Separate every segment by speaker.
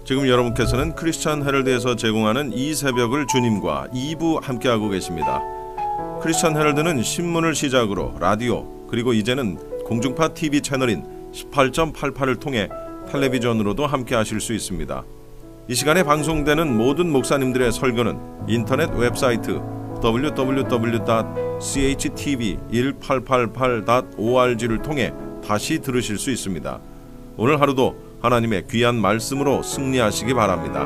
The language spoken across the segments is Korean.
Speaker 1: 지금 여러분께서는 크리스천 헤럴드에서 제공하는 이 새벽을 주님과 2부 함께하고 계십니다. 크리스천 헤럴드는 신문을 시작으로 라디오 그리고 이제는 공중파 TV 채널인 18.88을 통해 텔레비전으로도 함께하실 수 있습니다. 이 시간에 방송되는 모든 목사님들의 설교는 인터넷 웹사이트 www.chtv1888.org를 통해 다시 들으실 수 있습니다. 오늘 하루도 하나님의 귀한 말씀으로 승리하시기 바랍니다.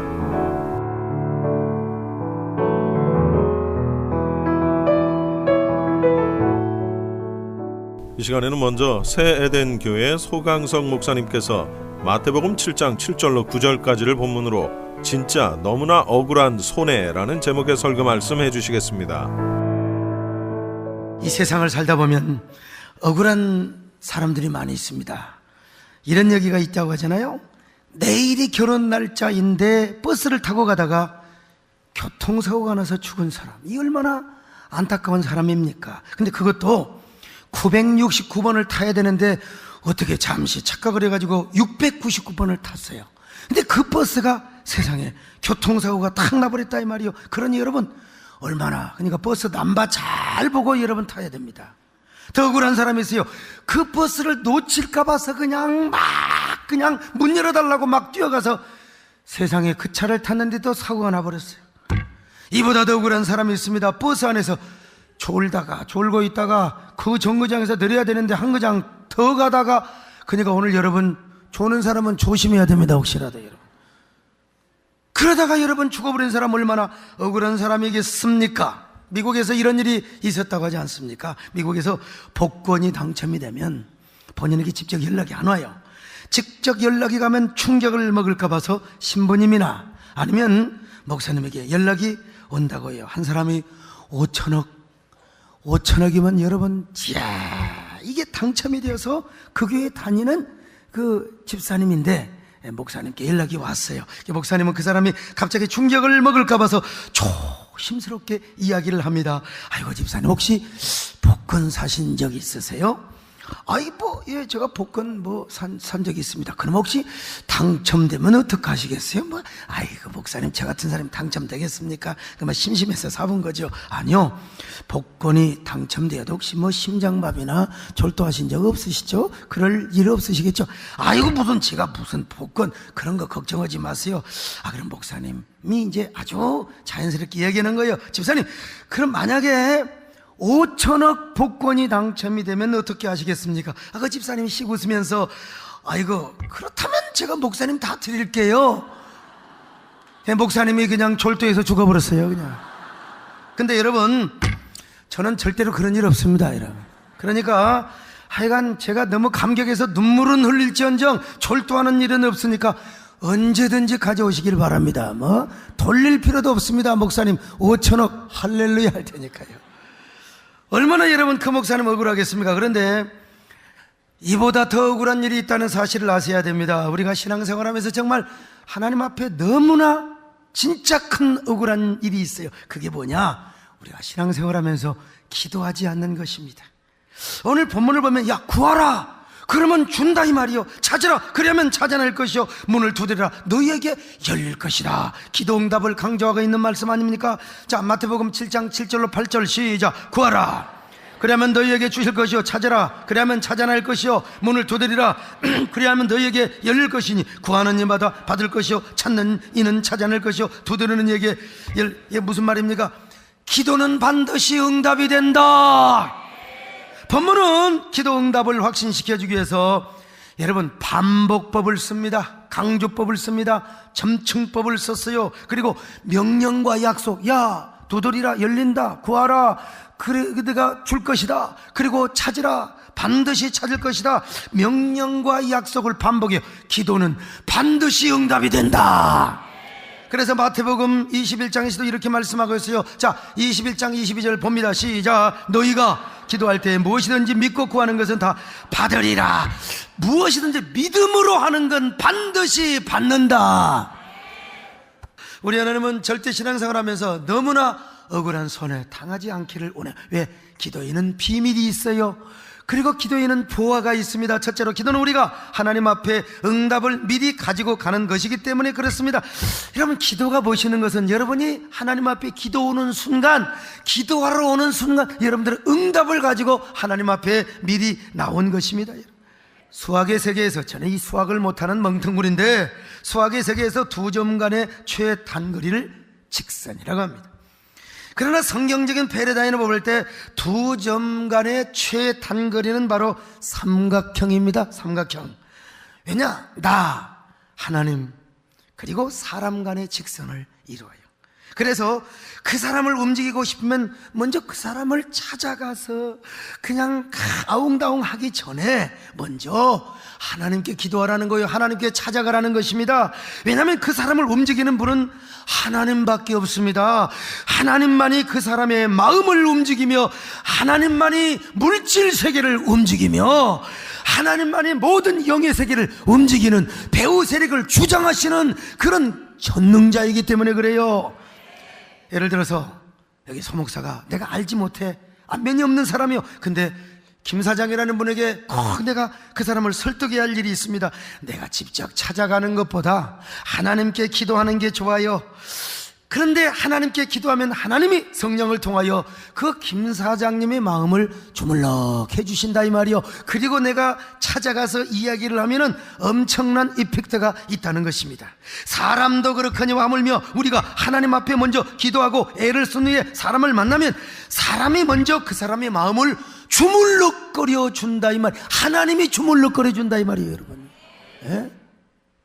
Speaker 1: 이 시간에는 먼저 새 에덴 교회 소강석 목사님께서 마태복음 7장 7절로 9절까지를 본문으로 진짜 너무나 억울한 손해라는 제목의 설교 말씀해 주시겠습니다.
Speaker 2: 이 세상을 살다 보면 억울한 사람들이 많이 있습니다. 이런 얘기가 있다고 하잖아요. 내일이 결혼 날짜인데 버스를 타고 가다가 교통사고가 나서 죽은 사람, 이 얼마나 안타까운 사람입니까? 근데 그것도 969번을 타야 되는데 어떻게 잠시 착각을 해가지고 699번을 탔어요. 근데 그 버스가 세상에 교통사고가 탁 나버렸다 이 말이요. 그러니 여러분 얼마나, 그러니까 버스 남바 잘 보고 여러분 타야 됩니다. 더 억울한 사람이 있어요. 그 버스를 놓칠까 봐서 그냥 문 열어달라고 막 뛰어가서 세상에 그 차를 탔는데도 사고가 나버렸어요. 이보다 더 억울한 사람이 있습니다. 버스 안에서 졸고 있다가 그 정거장에서 내려야 되는데 한 거장 더 가다가, 그러니까 오늘 여러분 조는 사람은 조심해야 됩니다. 혹시라도 여러분 그러다가 여러분 죽어버린 사람 얼마나 억울한 사람이겠습니까? 미국에서 이런 일이 있었다고 하지 않습니까? 미국에서 복권이 당첨이 되면 본인에게 직접 연락이 안 와요. 직접 연락이 가면 충격을 먹을까 봐서 신부님이나 아니면 목사님에게 연락이 온다고 해요. 한 사람이 5천억이면 여러분, 이야, 이게 당첨이 되어서 그 교회 다니는 그 집사님인데 목사님께 연락이 왔어요. 목사님은 그 사람이 갑자기 충격을 먹을까 봐서 조심스럽게 이야기를 합니다. 아이고 집사님, 혹시 복권 사신 적 있으세요? 예, 제가 복권 산 적이 있습니다. 그럼 혹시 당첨되면 어떡하시겠어요? 아이고 목사님, 저 같은 사람이 당첨되겠습니까? 그만 심심해서 사본 거죠. 아니요, 복권이 당첨되어도 혹시 심장마비나 졸도하신 적 없으시죠? 그럴 일 없으시겠죠? 아이고 제가 무슨 복권, 그런 거 걱정하지 마세요. 그럼 목사님이 이제 아주 자연스럽게 이야기하는 거예요. 집사님, 그럼 만약에 5천억 복권이 당첨이 되면 어떻게 하시겠습니까? 그 집사님이 씩 웃으면서 아이고 그렇다면 제가 목사님 다 드릴게요. 목사님이 그냥 졸도해서 죽어버렸어요 그냥. 근데 여러분, 저는 절대로 그런 일 없습니다 여러분. 그러니까 하여간 제가 너무 감격해서 눈물은 흘릴지언정 졸도하는 일은 없으니까 언제든지 가져오시길 바랍니다. 돌릴 필요도 없습니다. 목사님 5천억 할렐루야 할 테니까요. 얼마나 여러분 그 목사님 억울하겠습니까? 그런데 이보다 더 억울한 일이 있다는 사실을 아셔야 됩니다. 우리가 신앙생활하면서 정말 하나님 앞에 너무나 진짜 큰 억울한 일이 있어요. 그게 뭐냐? 우리가 신앙생활하면서 기도하지 않는 것입니다. 오늘 본문을 보면 구하라 그러면 준다 이 말이요. 찾으라 그러면 찾아낼 것이요. 문을 두드리라 너희에게 열릴 것이다. 기도응답을 강조하고 있는 말씀 아닙니까? 자, 마태복음 7장 7절로 8절 시작. 구하라 그러면 너희에게 주실 것이요. 찾으라 그러면 찾아낼 것이요. 문을 두드리라 그리하면 너희에게 열릴 것이니 구하는 이마다 받을 것이요. 찾는 이는 찾아낼 것이요. 두드리는 이에게 이게 무슨 말입니까? 기도는 반드시 응답이 된다. 본문은 기도 응답을 확신시켜주기 위해서 여러분 반복법을 씁니다. 강조법을 씁니다. 점층법을 썼어요. 그리고 명령과 약속, 두드리라 열린다, 구하라 그래 내가 줄 것이다, 그리고 찾으라 반드시 찾을 것이다. 명령과 약속을 반복해요. 기도는 반드시 응답이 된다. 그래서 마태복음 21장에서도 이렇게 말씀하고 있어요. 자, 21장 22절 봅니다. 시작. 너희가 기도할 때 무엇이든지 믿고 구하는 것은 다 받으리라. 무엇이든지 믿음으로 하는 건 반드시 받는다. 우리 하나님은 절대 신앙생활 하면서 너무나 억울한 손해 당하지 않기를 원해요. 왜? 기도에는 비밀이 있어요. 그리고 기도에는 보화가 있습니다. 첫째로 기도는 우리가 하나님 앞에 응답을 미리 가지고 가는 것이기 때문에 그렇습니다. 여러분, 기도가 보시는 것은 여러분이 하나님 앞에 기도 오는 순간, 기도하러 오는 순간 여러분들은 응답을 가지고 하나님 앞에 미리 나온 것입니다. 수학의 세계에서, 저는 이 수학을 못하는 멍텅구리인데, 수학의 세계에서 두 점 간의 최단거리를 직선이라고 합니다. 그러나 성경적인 패러다임을 볼 때 두 점 간의 최단거리는 바로 삼각형입니다. 삼각형. 왜냐? 나, 하나님, 그리고 사람 간의 직선을 이루어요. 그래서 그 사람을 움직이고 싶으면 먼저 그 사람을 찾아가서 그냥 아웅다웅 하기 전에 먼저 하나님께 기도하라는 거예요. 하나님께 찾아가라는 것입니다. 왜냐하면 그 사람을 움직이는 분은 하나님밖에 없습니다. 하나님만이 그 사람의 마음을 움직이며, 하나님만이 물질 세계를 움직이며, 하나님만이 모든 영의 세계를 움직이는 배후 세력을 주장하시는 그런 전능자이기 때문에 그래요. 예를 들어서 여기 소목사가 내가 알지 못해, 안면이 없는 사람이요, 근데 김 사장이라는 분에게 꼭 내가 그 사람을 설득해야 할 일이 있습니다. 내가 직접 찾아가는 것보다 하나님께 기도하는 게 좋아요. 그런데 하나님께 기도하면 하나님이 성령을 통하여 그 김 사장님의 마음을 주물럭 해주신다 이 말이요. 그리고 내가 찾아가서 이야기를 하면은 엄청난 이펙트가 있다는 것입니다. 사람도 그렇거니와 하물며 우리가 하나님 앞에 먼저 기도하고 애를 쓴 후에 사람을 만나면 사람이 먼저 그 사람의 마음을 주물럭거려 준다 이 말. 하나님이 주물럭거려 준다 이 말이에요, 여러분. 예?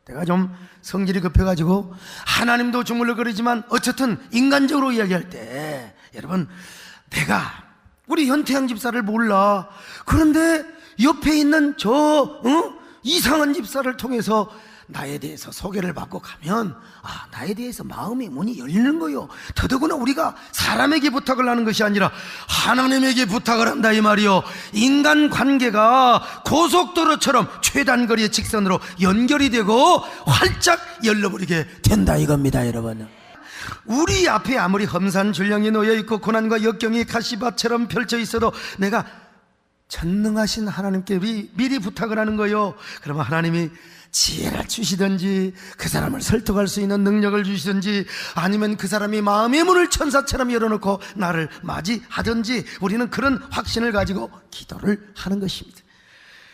Speaker 2: 내가 좀 성질이 급해가지고 하나님도 주물럭거리지만 어쨌든 인간적으로 이야기할 때, 여러분, 내가 우리 현태양 집사를 몰라. 그런데 옆에 있는 저 이상한 집사를 통해서 나에 대해서 소개를 받고 가면, 아, 나에 대해서 마음의 문이 열리는 거요. 더더구나 우리가 사람에게 부탁을 하는 것이 아니라 하나님에게 부탁을 한다 이 말이요. 인간 관계가 고속도로처럼 최단거리의 직선으로 연결이 되고 활짝 열려버리게 된다 이겁니다, 여러분. 우리 앞에 아무리 험산 줄령이 놓여있고 고난과 역경이 가시밭처럼 펼쳐 있어도 내가 전능하신 하나님께 미리 부탁을 하는 거요. 그러면 하나님이 지혜를 주시든지, 그 사람을 설득할 수 있는 능력을 주시든지, 아니면 그 사람이 마음의 문을 천사처럼 열어놓고 나를 맞이하든지, 우리는 그런 확신을 가지고 기도를 하는 것입니다.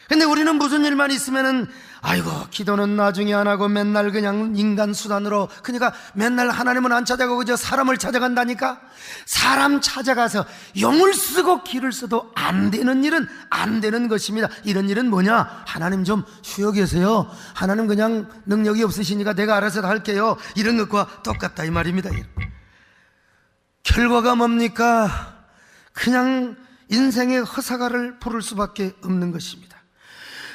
Speaker 2: 근데 우리는 무슨 일만 있으면은 아이고 기도는 나중에 안 하고 맨날 그냥 인간 수단으로, 그러니까 맨날 하나님은 안 찾아가고 저 사람을 찾아간다니까. 사람 찾아가서 용을 쓰고 기를 써도 안 되는 일은 안 되는 것입니다. 이런 일은 뭐냐? 하나님 좀 쉬어 계세요, 하나님 그냥 능력이 없으시니까 내가 알아서 할게요, 이런 것과 똑같다 이 말입니다. 결과가 뭡니까? 그냥 인생의 허사가를 부를 수밖에 없는 것입니다.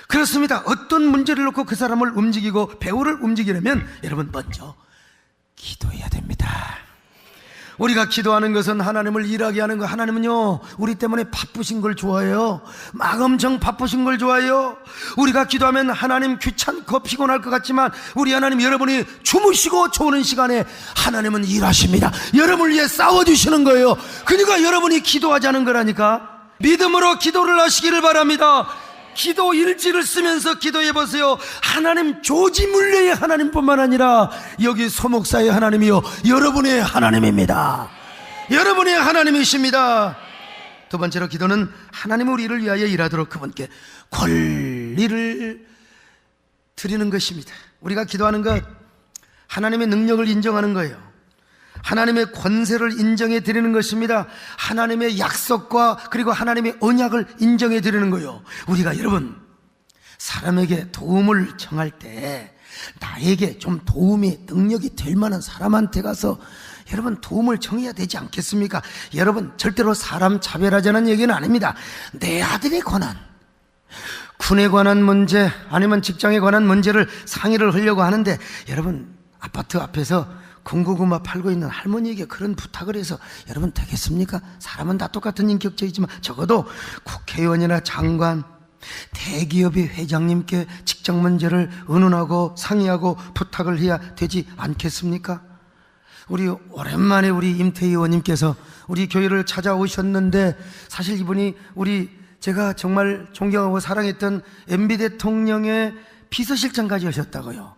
Speaker 2: 그렇습니다. 어떤 문제를 놓고 그 사람을 움직이고 배우를 움직이려면 여러분 먼저 기도해야 됩니다. 우리가 기도하는 것은 하나님을 일하게 하는 거. 하나님은요 우리 때문에 바쁘신 걸 좋아해요. 막 엄청 바쁘신 걸 좋아해요. 우리가 기도하면 하나님 귀찮고 피곤할 것 같지만 우리 하나님, 여러분이 주무시고 좋은 시간에 하나님은 일하십니다. 여러분을 위해 싸워주시는 거예요. 그러니까 여러분이 기도하자는 거라니까. 믿음으로 기도를 하시기를 바랍니다. 기도 일지를 쓰면서 기도해 보세요. 하나님, 조지물레의 하나님뿐만 아니라 여기 소목사의 하나님이요, 여러분의 하나님입니다. 여러분의 하나님이십니다. 두 번째로 기도는 하나님은 우리를 위하여 일하도록 그분께 권리를 드리는 것입니다. 우리가 기도하는 것, 하나님의 능력을 인정하는 거예요. 하나님의 권세를 인정해 드리는 것입니다. 하나님의 약속과 그리고 하나님의 언약을 인정해 드리는 거예요. 우리가 여러분 사람에게 도움을 청할 때 나에게 좀 도움이 능력이 될 만한 사람한테 가서 여러분 도움을 청해야 되지 않겠습니까? 여러분 절대로 사람 차별하자는 얘기는 아닙니다. 내 아들의 권한, 군에 관한 문제 아니면 직장에 관한 문제를 상의를 하려고 하는데, 여러분 아파트 앞에서 군고구마 팔고 있는 할머니에게 그런 부탁을 해서 여러분 되겠습니까? 사람은 다 똑같은 인격체이지만 적어도 국회의원이나 장관, 대기업의 회장님께 직장 문제를 의논하고 상의하고 부탁을 해야 되지 않겠습니까? 우리 오랜만에 우리 임태희 의원님께서 우리 교회를 찾아오셨는데, 사실 이분이 우리 제가 정말 존경하고 사랑했던 MB 대통령의 비서실장까지 하셨다고요.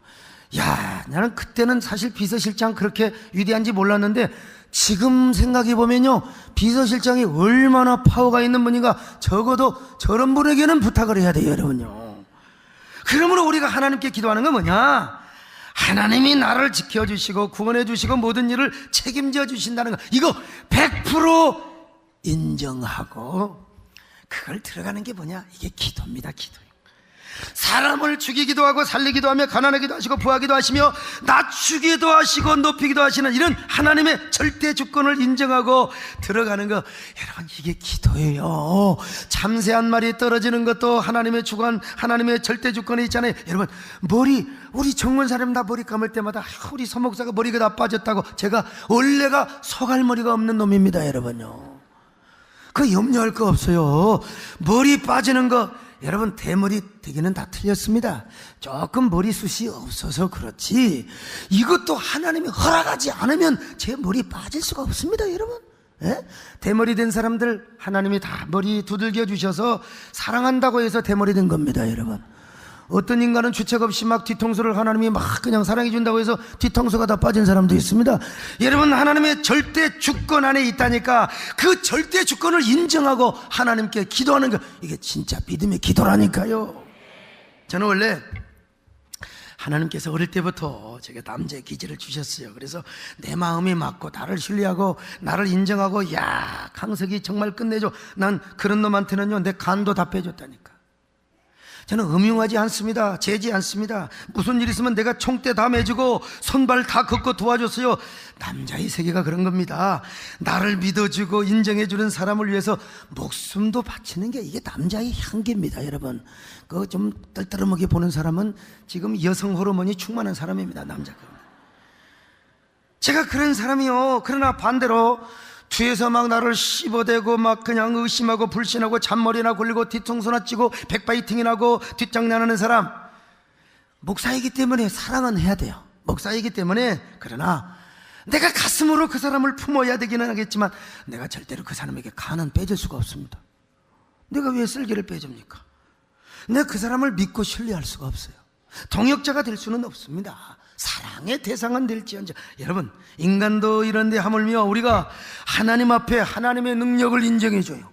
Speaker 2: 야, 나는 그때는 사실 비서실장 그렇게 위대한지 몰랐는데 지금 생각해보면요, 비서실장이 얼마나 파워가 있는 분인가. 적어도 저런 분에게는 부탁을 해야 돼요, 여러분요. 그러므로 우리가 하나님께 기도하는 건 뭐냐? 하나님이 나를 지켜주시고 구원해주시고 모든 일을 책임져 주신다는 거, 이거 100% 인정하고 그걸 들어가는 게 뭐냐? 이게 기도입니다. 기도. 사람을 죽이기도 하고 살리기도 하며 가난하기도 하시고 부하기도 하시며 낮추기도 하시고 높이기도 하시는 이런 하나님의 절대 주권을 인정하고 들어가는 거, 여러분, 이게 기도예요. 참새 한 마리 떨어지는 것도 하나님의 주권, 하나님의 절대 주권이 있잖아요. 여러분, 우리 정원 사람 다 머리 감을 때마다 우리 서목사가 머리가 다 빠졌다고, 제가 원래가 소갈머리가 없는 놈입니다, 여러분요. 그 염려할 거 없어요. 머리 빠지는 거, 여러분, 대머리 되기는 다 틀렸습니다. 조금 머리숱이 없어서 그렇지, 이것도 하나님이 허락하지 않으면 제 머리 빠질 수가 없습니다, 여러분. 예? 대머리 된 사람들 하나님이 다 머리 두들겨 주셔서 사랑한다고 해서 대머리 된 겁니다, 여러분. 어떤 인간은 주책 없이 막 뒤통수를 하나님이 막 그냥 사랑해 준다고 해서 뒤통수가 다 빠진 사람도 있습니다. 여러분, 하나님의 절대 주권 안에 있다니까 그 절대 주권을 인정하고 하나님께 기도하는 거, 이게 진짜 믿음의 기도라니까요. 저는 원래 하나님께서 어릴 때부터 제가 남자의 기질을 주셨어요. 그래서 내 마음이 맞고 나를 신뢰하고 나를 인정하고, 야, 강석이 정말 끝내줘, 난 그런 놈한테는요 내 간도 다 빼줬다니까. 저는 음흉하지 않습니다. 재지 않습니다. 무슨 일 있으면 내가 총대 다 매주고 손발 다 걷고 도와줬어요. 남자의 세계가 그런 겁니다. 나를 믿어주고 인정해주는 사람을 위해서 목숨도 바치는 게 이게 남자의 향기입니다, 여러분. 그거 좀 떨떠름하게 보는 사람은 지금 여성 호르몬이 충만한 사람입니다, 남자가. 제가 그런 사람이요. 그러나 반대로 뒤에서 막 나를 씹어대고 막 그냥 의심하고 불신하고 잔머리나 굴리고 뒤통수나 찌고 백바이팅이나 하고 뒷장난하는 사람, 목사이기 때문에 사랑은 해야 돼요. 목사이기 때문에. 그러나 내가 가슴으로 그 사람을 품어야 되기는 하겠지만 내가 절대로 그 사람에게 간은 빼줄 수가 없습니다. 내가 왜 쓸개를 빼줍니까? 내가 그 사람을 믿고 신뢰할 수가 없어요. 동역자가 될 수는 없습니다. 사랑의 대상은 될지언정. 여러분, 인간도 이런데 하물며 우리가 하나님 앞에 하나님의 능력을 인정해줘요.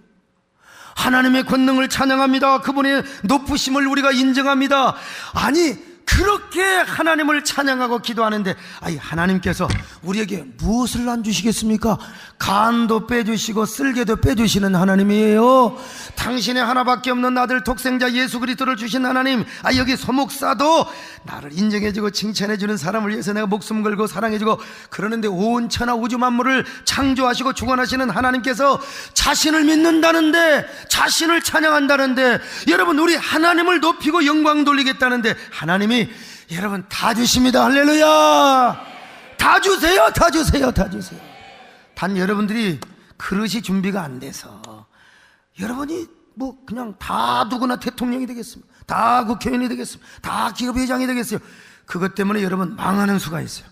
Speaker 2: 하나님의 권능을 찬양합니다. 그분의 높으심을 우리가 인정합니다. 아니, 그렇게 하나님을 찬양하고 기도하는데, 아니, 하나님께서 우리에게 무엇을 안 주시겠습니까? 간도 빼주시고 쓸개도 빼주시는 하나님이에요. 당신의 하나밖에 없는 아들 독생자 예수 그리스도를 주신 하나님, 여기 소목사도 나를 인정해주고 칭찬해주는 사람을 위해서 내가 목숨 걸고 사랑해주고 그러는데, 온 천하 우주 만물을 창조하시고 주관하시는 하나님께서 자신을 믿는다는데, 자신을 찬양한다는데, 여러분, 우리 하나님을 높이고 영광 돌리겠다는데 하나님이 여러분 다 주십니다. 할렐루야. 다 주세요. 다 주세요. 다 주세요. 단 여러분들이 그릇이 준비가 안 돼서 여러분이 뭐 그냥 다 누구나 대통령이 되겠습니다. 다 국회의원이 되겠습니다. 다 기업회장이 되겠어요. 그것 때문에 여러분 망하는 수가 있어요.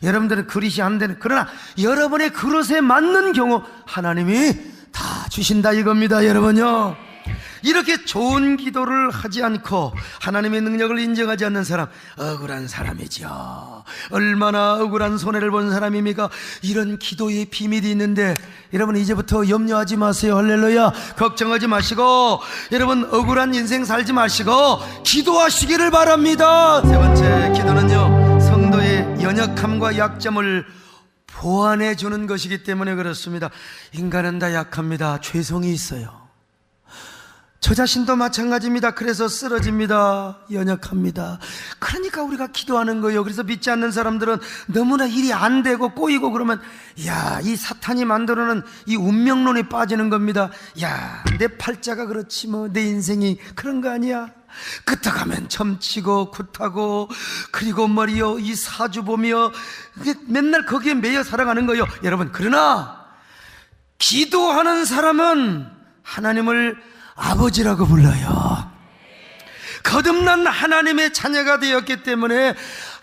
Speaker 2: 여러분들은 그릇이 안 되는, 그러나 여러분의 그릇에 맞는 경우 하나님이 다 주신다 이겁니다, 여러분요. 이렇게 좋은 기도를 하지 않고 하나님의 능력을 인정하지 않는 사람, 억울한 사람이죠. 얼마나 억울한 손해를 본 사람입니까? 이런 기도의 비밀이 있는데 여러분, 이제부터 염려하지 마세요. 할렐루야. 걱정하지 마시고 여러분 억울한 인생 살지 마시고 기도하시기를 바랍니다. 세 번째 기도는요, 성도의 연약함과 약점을 보완해 주는 것이기 때문에 그렇습니다. 인간은 다 약합니다. 죄성이 있어요. 저 자신도 마찬가지입니다. 그래서 쓰러집니다. 연약합니다. 그러니까 우리가 기도하는 거예요. 그래서 믿지 않는 사람들은 너무나 일이 안 되고 꼬이고 그러면, 야, 이 사탄이 만들어놓은 이 운명론에 빠지는 겁니다. 야, 내 팔자가 그렇지 뭐 내 인생이 그런 거 아니야. 끄떡하면 점치고 굿하고 그리고 말이요, 이 사주 보며 맨날 거기에 매여 살아가는 거예요, 여러분. 그러나 기도하는 사람은 하나님을 아버지라고 불러요. 거듭난 하나님의 자녀가 되었기 때문에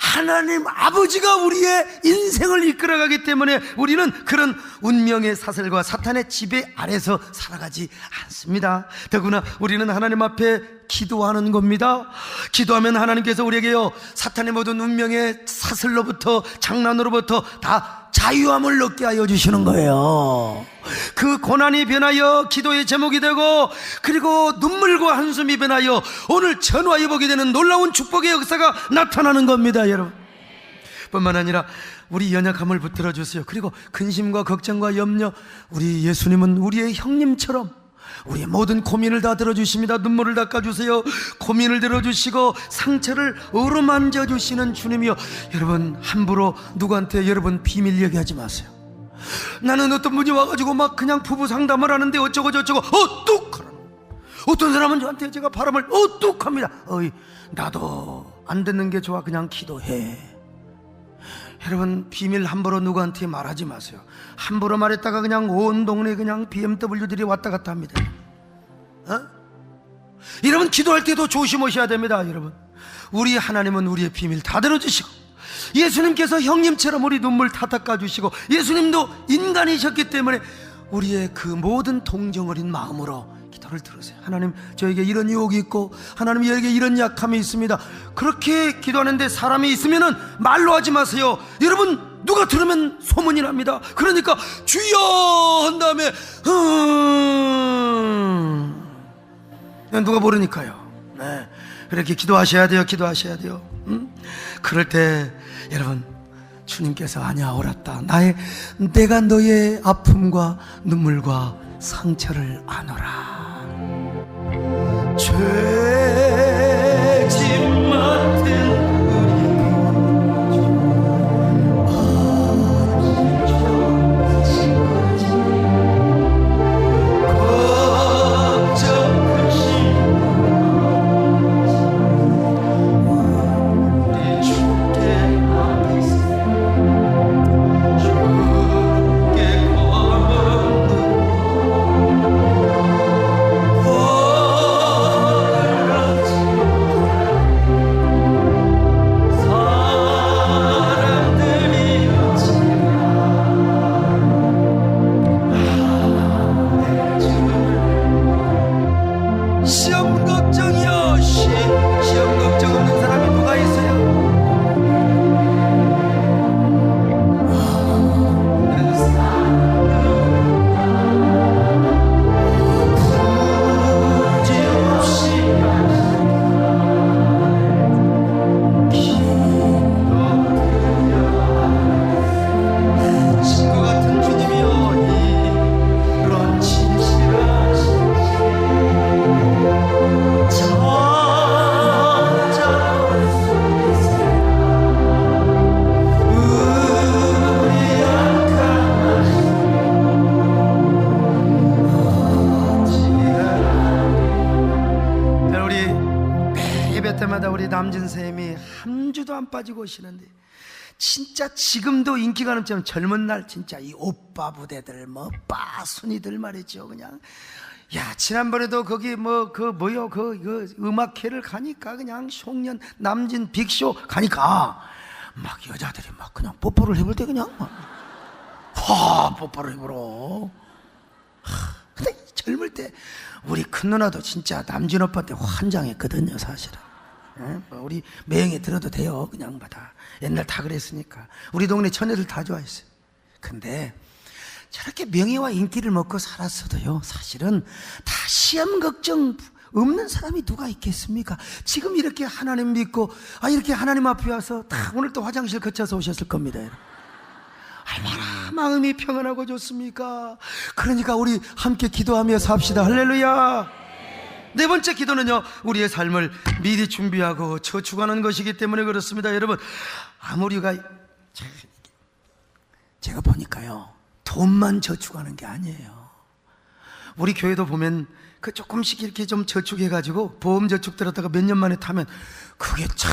Speaker 2: 하나님 아버지가 우리의 인생을 이끌어가기 때문에 우리는 그런 운명의 사슬과 사탄의 지배 아래서 살아가지 않습니다. 더구나 우리는 하나님 앞에 기도하는 겁니다. 기도하면 하나님께서 우리에게요, 사탄의 모든 운명의 사슬로부터, 장난으로부터 다 자유함을 얻게 하여 주시는 거예요. 그 고난이 변하여 기도의 제목이 되고, 그리고 눈물과 한숨이 변하여 오늘 전화위복이 되는 놀라운 축복의 역사가 나타나는 겁니다, 여러분. 뿐만 아니라 우리 연약함을 붙들어 주세요. 그리고 근심과 걱정과 염려, 우리 예수님은 우리의 형님처럼 우리의 모든 고민을 다 들어주십니다. 눈물을 닦아주세요. 고민을 들어주시고 상처를 어루만져 주시는 주님이요, 여러분 함부로 누구한테 여러분 비밀 얘기하지 마세요. 나는 어떤 분이 와가지고 막 그냥 부부 상담을 하는데 어쩌고 저쩌고 어떡하라는, 어떤 사람은 저한테 제가 바람을 어떡합니다. 어이, 나도 안 듣는 게 좋아, 그냥 기도해. 여러분 비밀 함부로 누구한테 말하지 마세요. 함부로 말했다가 그냥 온 동네 그냥 BMW들이 왔다 갔다 합니다. 여러분 기도할 때도 조심하셔야 됩니다. 여러분, 우리 하나님은 우리의 비밀 다 들어주시고, 예수님께서 형님처럼 우리 눈물 다 닦아주시고, 예수님도 인간이셨기 때문에 우리의 그 모든 동정 어린 마음으로 기도를 들으세요. 하나님, 저에게 이런 유혹이 있고 하나님 저에게 이런 약함이 있습니다. 그렇게 기도하는데 사람이 있으면은 말로 하지 마세요. 여러분 누가 들으면 소문이 납니다. 그러니까 주여 한 다음에 누가 모르니까요. 네, 그렇게 기도하셔야 돼요. 기도하셔야 돼요. 그럴 때 여러분 주님께서 아니야, 옳았다, 내가 너의 아픔과 눈물과 상처를 안어라. 죄짐 맡은 남진 쌤이 한 주도 안 빠지고 오시는데, 진짜 지금도 인기가 넘치면 젊은 날 진짜 이 오빠 부대들 뭐 빠순이들 말이죠. 그냥 야, 지난번에도 거기 그 음악회를 가니까 그냥 송년 남진 빅쇼 가니까 막 여자들이 막 그냥 뽀뽀를 해볼 때 그냥 막 뽀뽀를 해보러. 근데 젊을 때 우리 큰 누나도 진짜 남진 오빠한테 환장했거든요, 사실은. 우리 매형에 들어도 돼요. 그냥 받아. 옛날 다 그랬으니까. 우리 동네 처녀들 다 좋아했어요. 근데 저렇게 명예와 인기를 먹고 살았어도요, 사실은 다 시험 걱정 없는 사람이 누가 있겠습니까? 지금 이렇게 하나님 믿고 이렇게 하나님 앞에 와서 다 오늘 또 화장실 거쳐서 오셨을 겁니다. 얼마나 마음이 평안하고 좋습니까? 그러니까 우리 함께 기도하며 삽시다. 할렐루야. 네 번째 기도는요, 우리의 삶을 미리 준비하고 저축하는 것이기 때문에 그렇습니다. 여러분, 아무리 제가 보니까요, 돈만 저축하는 게 아니에요. 우리 교회도 보면 그 조금씩 이렇게 좀 저축해가지고 보험 저축 들었다가 몇 년 만에 타면 그게 참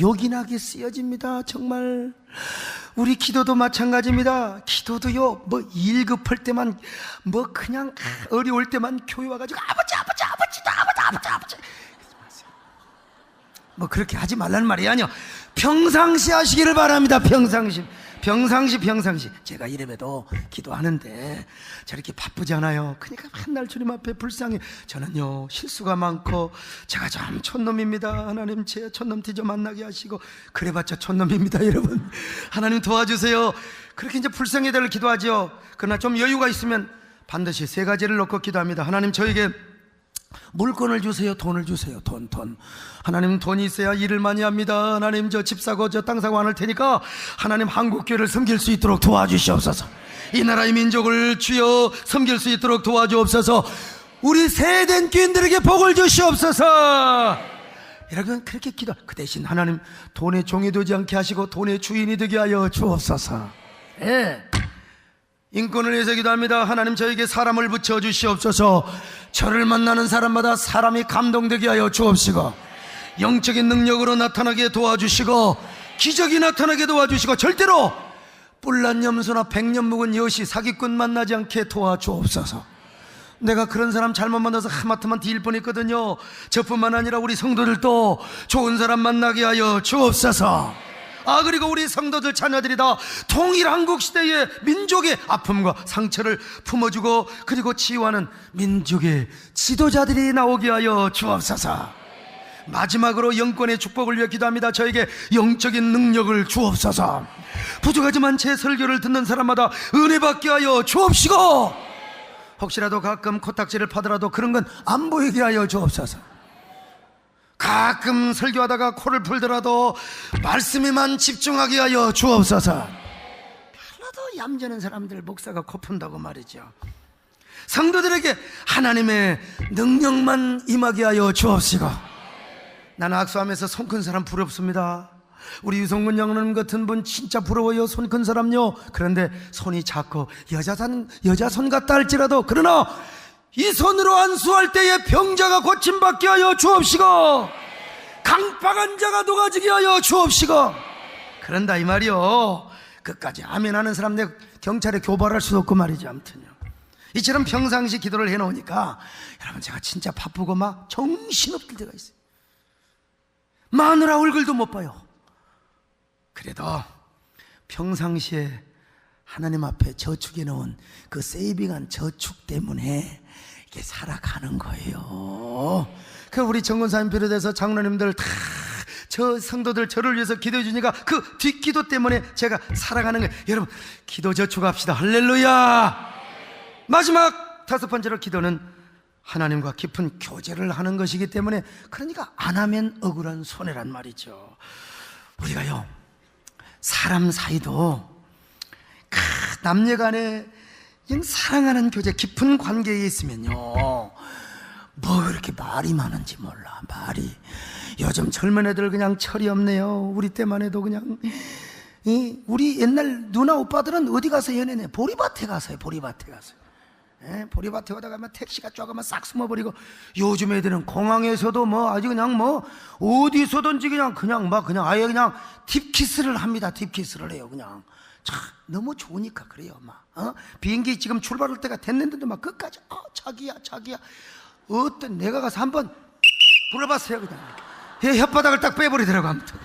Speaker 2: 요긴하게 쓰여집니다. 정말. 우리 기도도 마찬가지입니다. 기도도요, 뭐 일 급할 때만, 뭐 그냥 어려울 때만 교회 와가지고 아버지 뭐 그렇게 하지 말라는 말이 아니요. 평상시 하시기를 바랍니다. 평상시. 제가 이래봬도 기도하는데 저렇게 바쁘지 않아요. 그러니까 맨날 주님 앞에 불쌍해. 저는요 실수가 많고 제가 좀 촌놈입니다. 하나님 제 촌놈 뒤져 만나게 하시고, 그래봤자 촌놈입니다 여러분. 하나님 도와주세요. 그렇게 이제 불쌍히들 기도하죠. 그러나 좀 여유가 있으면 반드시 세 가지를 놓고 기도합니다. 하나님 저에게 물건을 주세요. 돈을 주세요. 돈. 하나님 돈이 있어야 일을 많이 합니다. 하나님 저 집 사고 저 땅 사고 안 할 테니까 하나님 한국교회를 섬길 수 있도록 도와주시옵소서. 이 나라의 민족을 주여 섬길 수 있도록 도와주옵소서. 우리 세된 교인들에게 복을 주시옵소서. 여러분 그렇게 기도. 그 대신 하나님 돈의 종이 되지 않게 하시고 돈의 주인이 되게 하여 주옵소서. 예. 인권을 위해서 기도합니다. 하나님 저에게 사람을 붙여주시옵소서. 저를 만나는 사람마다 사람이 감동되게 하여 주옵시고, 영적인 능력으로 나타나게 도와주시고, 기적이 나타나게 도와주시고, 절대로 뿔난 염소나 백년 묵은 여시 사기꾼 만나지 않게 도와주옵소서. 내가 그런 사람 잘못 만나서 하마터면 뒤일 뻔했거든요. 저뿐만 아니라 우리 성도들도 좋은 사람 만나게 하여 주옵소서. 그리고 우리 성도들 자녀들이 다 통일 한국 시대의 민족의 아픔과 상처를 품어주고 그리고 치유하는 민족의 지도자들이 나오게 하여 주옵소서. 마지막으로 영권의 축복을 위해 기도합니다. 저에게 영적인 능력을 주옵소서. 부족하지만 제 설교를 듣는 사람마다 은혜 받게 하여 주옵시고, 혹시라도 가끔 코딱지를 파더라도 그런 건 안 보이게 하여 주옵소서. 가끔 설교하다가 코를 풀더라도 말씀에만 집중하게 하여 주옵소서. 별로도 얌전한 사람들 목사가 코 푼다고 말이죠. 성도들에게 하나님의 능력만 임하게 하여 주옵시고, 나는 악수하면서 손 큰 사람 부럽습니다. 우리 유성근 장로님 같은 분 진짜 부러워요. 손 큰 사람요. 그런데 손이 작고 여자 손 같다 할지라도, 그러나 이 손으로 안수할 때에 병자가 고침받게 하여 주옵시고, 강박한 자가 녹아지게 하여 주옵시고. 그런다 이 말이요. 끝까지 아멘 하는 사람 내 경찰에 교발할 수도 없고 말이죠. 아무튼요, 이처럼 평상시 기도를 해놓으니까 여러분 제가 진짜 바쁘고 막 정신없을 때가 있어요. 마누라 얼굴도 못 봐요. 그래도 평상시에 하나님 앞에 저축해 놓은 그 세이빙한 저축 때문에 이게 살아가는 거예요. 그 우리 정권사님 비롯해서 장로님들 다 저 성도들 저를 위해서 기도해 주니까 그 뒷기도 때문에 제가 살아가는 거예요. 여러분 기도 저축합시다. 할렐루야. 마지막 다섯 번째로 기도는 하나님과 깊은 교제를 하는 것이기 때문에, 그러니까 안 하면 억울한 손해란 말이죠. 우리가요 사람 사이도 남녀간에 사랑하는 교제, 깊은 관계에 있으면요 뭐 그렇게 말이 많은지 몰라. 말이 요즘 젊은 애들 그냥 철이 없네요. 우리 때만 해도 그냥 우리 옛날 누나 오빠들은 어디 가서 연애네? 보리밭에 가서요. 보리밭에 보리밭에 오다가 막 택시가 쪼가면 싹 숨어버리고, 요즘 애들은 공항에서도 뭐 아주 그냥 뭐 어디서든지 그냥 아예 그냥 딥키스를 합니다. 딥키스를 해요. 그냥 참 너무 좋으니까 그래요. 막 비행기 지금 출발할 때가 됐는데도 막 끝까지 자기야 어떤 내가 가서 한번 불어봤어요. 그냥 혓바닥을 딱 빼버리더라고. 아무튼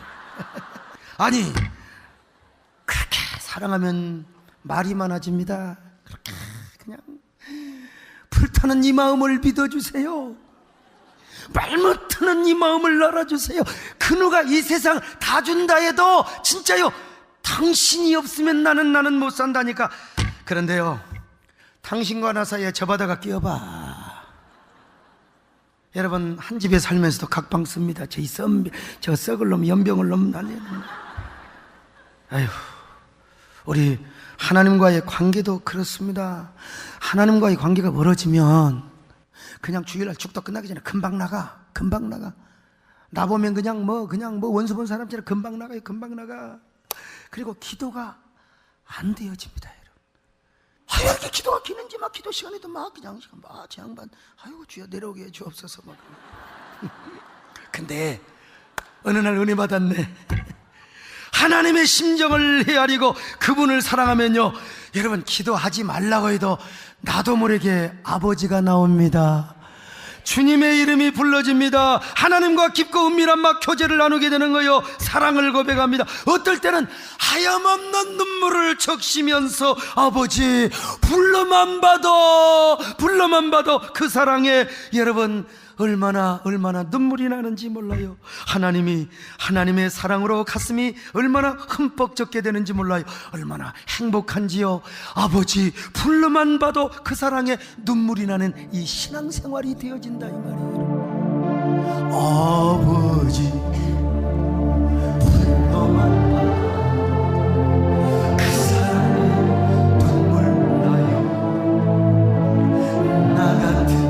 Speaker 2: 아니 그렇게 사랑하면 말이 많아집니다. 그렇게 그냥 불타는 이 마음을 믿어주세요. 말 못하는 이 마음을 알아주세요. 그 누가 이 세상 다 준다 해도 진짜요 당신이 없으면 나는 못 산다니까. 그런데요 당신과 나 사이에 저 바다가 끼어봐. 여러분 한 집에 살면서도 각방 씁니다. 저 썩을 놈 연병을 놈 날리는. 아휴, 우리 하나님과의 관계도 그렇습니다. 하나님과의 관계가 멀어지면 그냥 주일날 축도 끝나기 전에 금방 나가. 나 보면 그냥 뭐 원수 본 사람처럼 금방 나가. 그리고 기도가 안 되어집니다, 여러분. 왜 이렇게 기도가 기는지 막 기도 시간에도 막 그냥 제 양반 아이고 주여 내려오게 해 주옵소서 막. 근데 어느 날 은혜 받았네. 하나님의 심정을 헤아리고 그분을 사랑하면요 여러분 기도하지 말라고 해도 나도 모르게 아버지가 나옵니다. 주님의 이름이 불러집니다. 하나님과 깊고 은밀한 막 교제를 나누게 되는 거요. 사랑을 고백합니다. 어떨 때는 하염없는 눈물을 적시면서 아버지 불러만 봐도 그 사랑에 여러분 얼마나 눈물이 나는지 몰라요. 하나님의 사랑으로 가슴이 얼마나 흠뻑 젖게 되는지 몰라요. 얼마나 행복한지요. 아버지 불러만 봐도 그 사랑에 눈물이 나는 이 신앙생활이 되어진다 이 말이에요. 아버지 불러만 봐도 그 사랑에 눈물 나요. 나 같은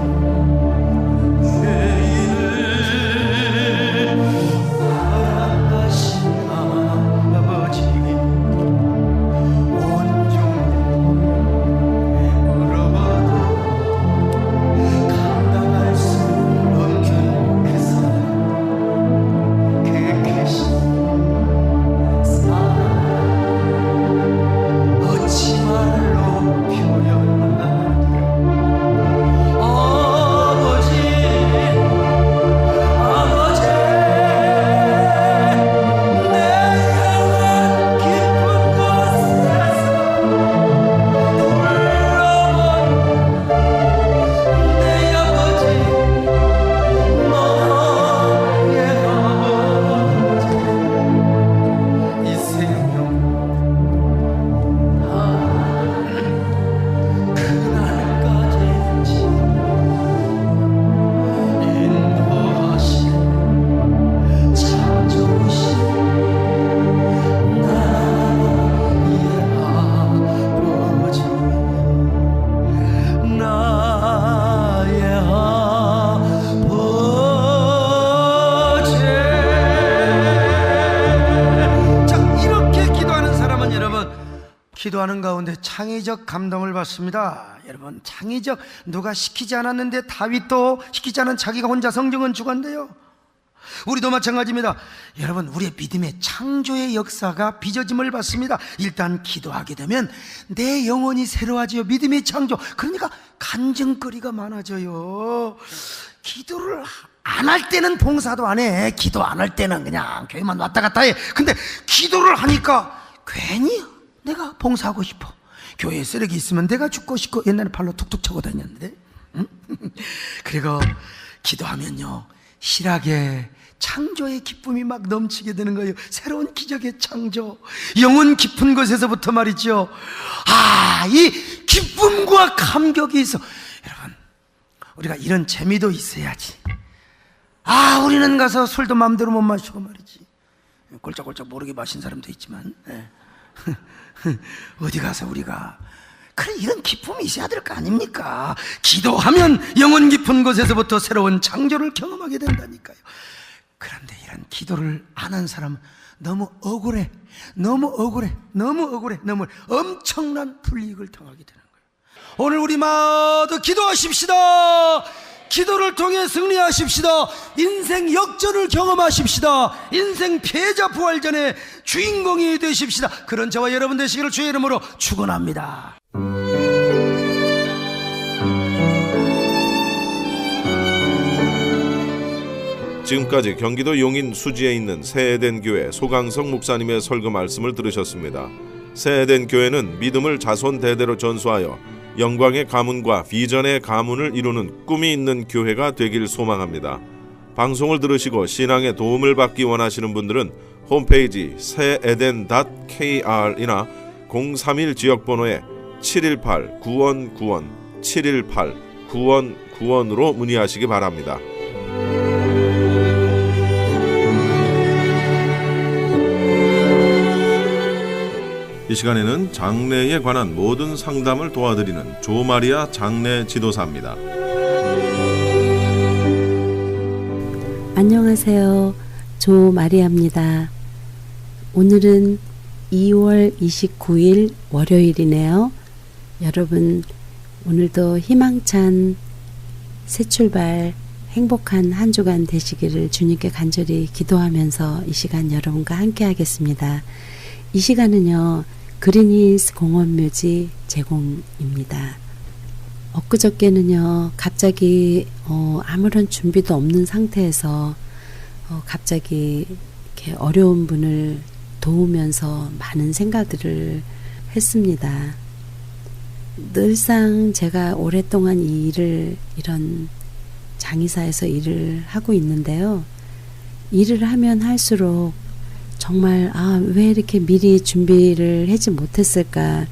Speaker 2: 기도하는 가운데 창의적 감동을 받습니다. 여러분 창의적 누가 시키지 않았는데 다윗도 시키지 않은 자기가 혼자 성경은 주관돼요. 우리도 마찬가지입니다. 여러분 우리의 믿음의 창조의 역사가 빚어짐을 받습니다. 일단 기도하게 되면 내 영혼이 새로워지요. 믿음의 창조. 그러니까 간증거리가 많아져요. 기도를 안 할 때는 봉사도 안 해. 기도 안 할 때는 그냥 교회만 왔다 갔다 해. 근데 기도를 하니까 괜히 내가 봉사하고 싶어. 교회에 쓰레기 있으면 내가 죽고 싶고 옛날에 발로 툭툭 차고 다녔는데 응? 그리고 기도하면요 실하게 창조의 기쁨이 막 넘치게 되는 거예요. 새로운 기적의 창조. 영혼 깊은 곳에서부터 말이죠. 이 기쁨과 감격이 있어. 여러분 우리가 이런 재미도 있어야지. 우리는 가서 술도 마음대로 못 마시고 말이지. 꼴짝꼴짝 모르게 마신 사람도 있지만 어디 가서 우리가 그래 이런 기쁨이 있어야 될 거 아닙니까? 기도하면 영혼 깊은 곳에서부터 새로운 창조를 경험하게 된다니까요. 그런데 이런 기도를 안 한 사람은 너무 억울해. 너무 엄청난 불이익을 당하게 되는 거예요. 오늘 우리 모두 기도하십시다. 기도를 통해 승리하십시다. 인생 역전을 경험하십시다. 인생 패자 부활전의 주인공이 되십시다. 그런 저와 여러분 되시기를 주의 이름으로 축원합니다.
Speaker 1: 지금까지 경기도 용인 수지에 있는 새에덴 교회 소강성 목사님의 설교 말씀을 들으셨습니다. 새에덴 교회는 믿음을 자손 대대로 전수하여 영광의 가문과 비전의 가문을 이루는 꿈이 있는 교회가 되길 소망합니다. 방송을 들으시고 신앙에 도움을 받기 원하시는 분들은 홈페이지 새에덴.kr이나 031 지역번호에 718-9191 718-9191으로 문의하시기 바랍니다. 이 시간에는 장래에 관한 모든 상담을 도와드리는 조마리아 장래 지도사입니다.
Speaker 3: 안녕하세요. 조마리아입니다. 오늘은 2월 29일 월요일이네요. 여러분 오늘도 희망찬 새 출발 행복한 한 주간 되시기를 주님께 간절히 기도하면서 이 시간 여러분과 함께 하겠습니다. 이 시간은요 그린힐스 공원묘지 제공입니다. 엊그저께는요, 갑자기 아무런 준비도 없는 상태에서 갑자기 이렇게 어려운 분을 도우면서 많은 생각들을 했습니다. 늘상 제가 오랫동안 이 일을, 이런 장의사에서 일을 하고 있는데요. 일을 하면 할수록 정말 왜 이렇게 미리 준비를 하지 못했을까,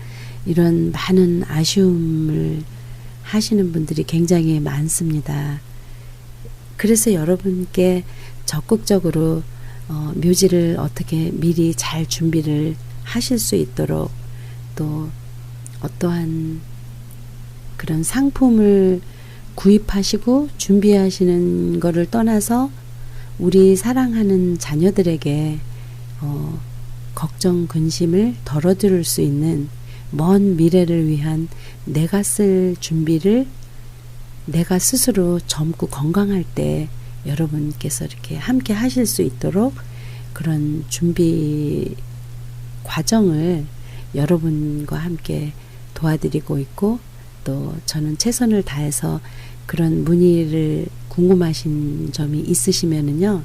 Speaker 3: 이런 많은 아쉬움을 하시는 분들이 굉장히 많습니다. 그래서 여러분께 적극적으로 묘지를 어떻게 미리 잘 준비를 하실 수 있도록, 또 어떠한 그런 상품을 구입하시고 준비하시는 거를 떠나서 우리 사랑하는 자녀들에게 걱정, 근심을 덜어드릴 수 있는 먼 미래를 위한 내가 쓸 준비를 내가 스스로 젊고 건강할 때 여러분께서 이렇게 함께 하실 수 있도록 그런 준비 과정을 여러분과 함께 도와드리고 있고, 또 저는 최선을 다해서 그런 문의를 궁금하신 점이 있으시면은요,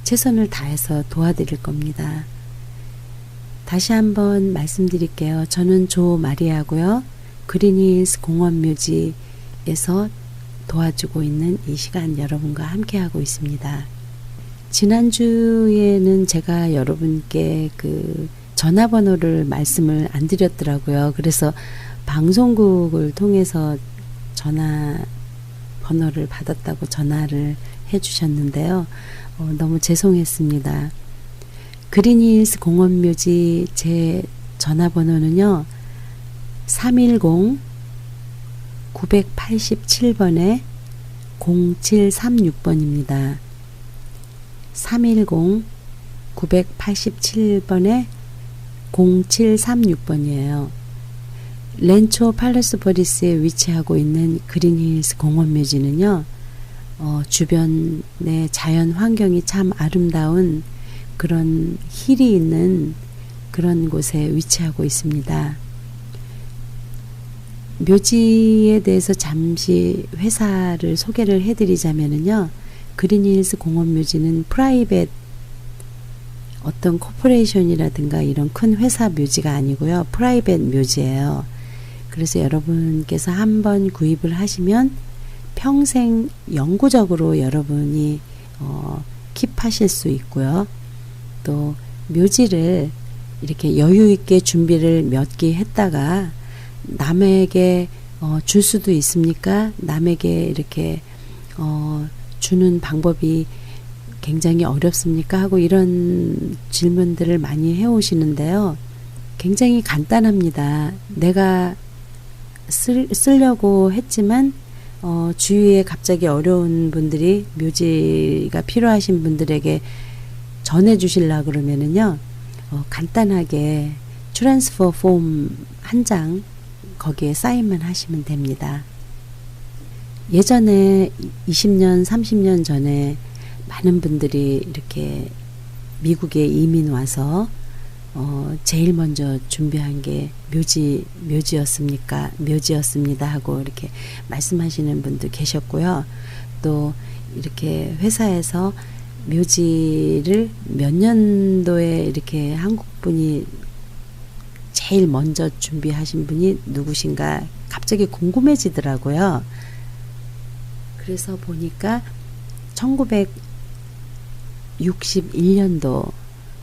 Speaker 3: 최선을 다해서 도와드릴 겁니다. 다시 한번 말씀드릴게요. 저는 조 마리아고요. 그린힐스 공원묘지에서 도와주고 있는 이 시간 여러분과 함께하고 있습니다. 지난주에는 제가 여러분께 그 전화번호를 말씀을 안 드렸더라고요. 그래서 방송국을 통해서 전화번호를 받았다고 전화를 해주셨는데요. 너무 죄송했습니다. 그린힐스 공원묘지 제 전화번호는요. 310-987번에 0736번입니다. 310-987번에 0736번이에요. 렌초 팔레스버리스에 위치하고 있는 그린힐스 공원묘지는요, 주변의 자연 환경이 참 아름다운 그런 힐이 있는 그런 곳에 위치하고 있습니다. 묘지에 대해서 잠시 회사를 소개를 해드리자면요, 그린힐스 공원묘지는 프라이빗 어떤 코퍼레이션이라든가 이런 큰 회사 묘지가 아니고요, 프라이빗 묘지예요. 그래서 여러분께서 한번 구입을 하시면 평생 영구적으로 여러분이 킵하실 수 있고요. 또 묘지를 이렇게 여유 있게 준비를 몇 개 했다가 남에게 줄 수도 있습니까? 남에게 이렇게 주는 방법이 굉장히 어렵습니까? 하고 이런 질문들을 많이 해오시는데요. 굉장히 간단합니다. 내가 쓰려고 했지만 주위에 갑자기 어려운 분들이 묘지가 필요하신 분들에게 전해 주시려고 그러면은요, 간단하게 트랜스퍼 폼 한 장 거기에 사인만 하시면 됩니다. 예전에 20년, 30년 전에 많은 분들이 이렇게 미국에 이민 와서 제일 먼저 준비한 게 묘지였습니다 하고 이렇게 말씀하시는 분도 계셨고요. 또 이렇게 회사에서 묘지를 몇 년도에 이렇게 한국 분이 제일 먼저 준비하신 분이 누구신가 갑자기 궁금해지더라고요. 그래서 보니까 1961년도,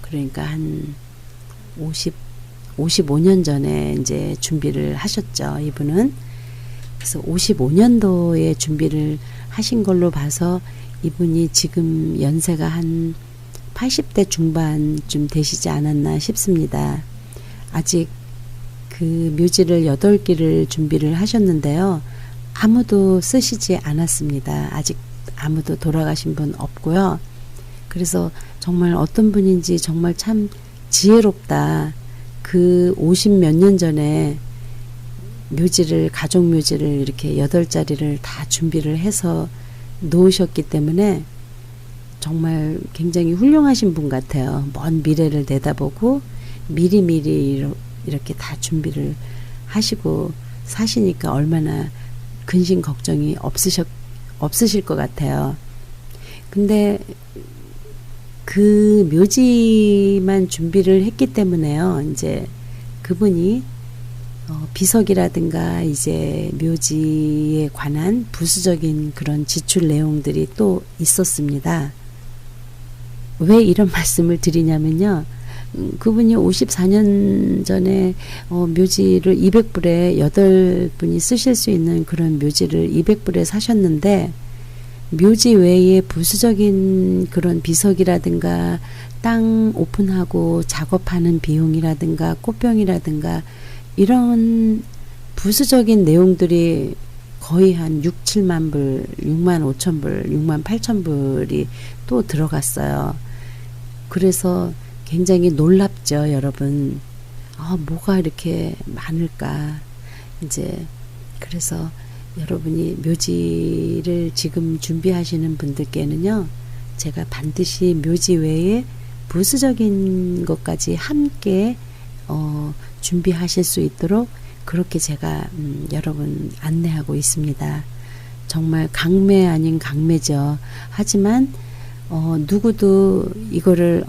Speaker 3: 그러니까 한 55년 전에 이제 준비를 하셨죠, 이분은. 그래서 55년도에 준비를 하신 걸로 봐서 이분이 지금 연세가 한 80대 중반쯤 되시지 않았나 싶습니다. 아직 그 묘지를 8개를 준비를 하셨는데요. 아무도 쓰시지 않았습니다. 아직 아무도 돌아가신 분 없고요. 그래서 정말 어떤 분인지 정말 참 지혜롭다. 그 50 몇 년 전에 묘지를, 가족 묘지를 이렇게 8자리를 다 준비를 해서 놓으셨기 때문에 정말 굉장히 훌륭하신 분 같아요. 먼 미래를 내다보고 미리미리 이렇게 다 준비를 하시고 사시니까 얼마나 근심 걱정이 없으실 것 같아요. 근데 그 묘지만 준비를 했기 때문에요. 이제 그분이 비석이라든가 이제 묘지에 관한 부수적인 그런 지출 내용들이 또 있었습니다. 왜 이런 말씀을 드리냐면요. 그분이 54년 전에 묘지를 200불에 8분이 쓰실 수 있는 그런 묘지를 200불에 사셨는데, 묘지 외에 부수적인 그런 비석이라든가 땅 오픈하고 작업하는 비용이라든가 꽃병이라든가 이런 부수적인 내용들이 거의 한 6, 7만 불, 6만 5천 불, 6만 8천 불이 또 들어갔어요. 그래서 굉장히 놀랍죠, 여러분. 뭐가 이렇게 많을까. 이제 그래서 여러분이 묘지를 지금 준비하시는 분들께는요, 제가 반드시 묘지 외에 부수적인 것까지 함께 준비하실 수 있도록 그렇게 제가 여러분 안내하고 있습니다. 정말 강매 아닌 강매죠. 하지만 누구도 이거를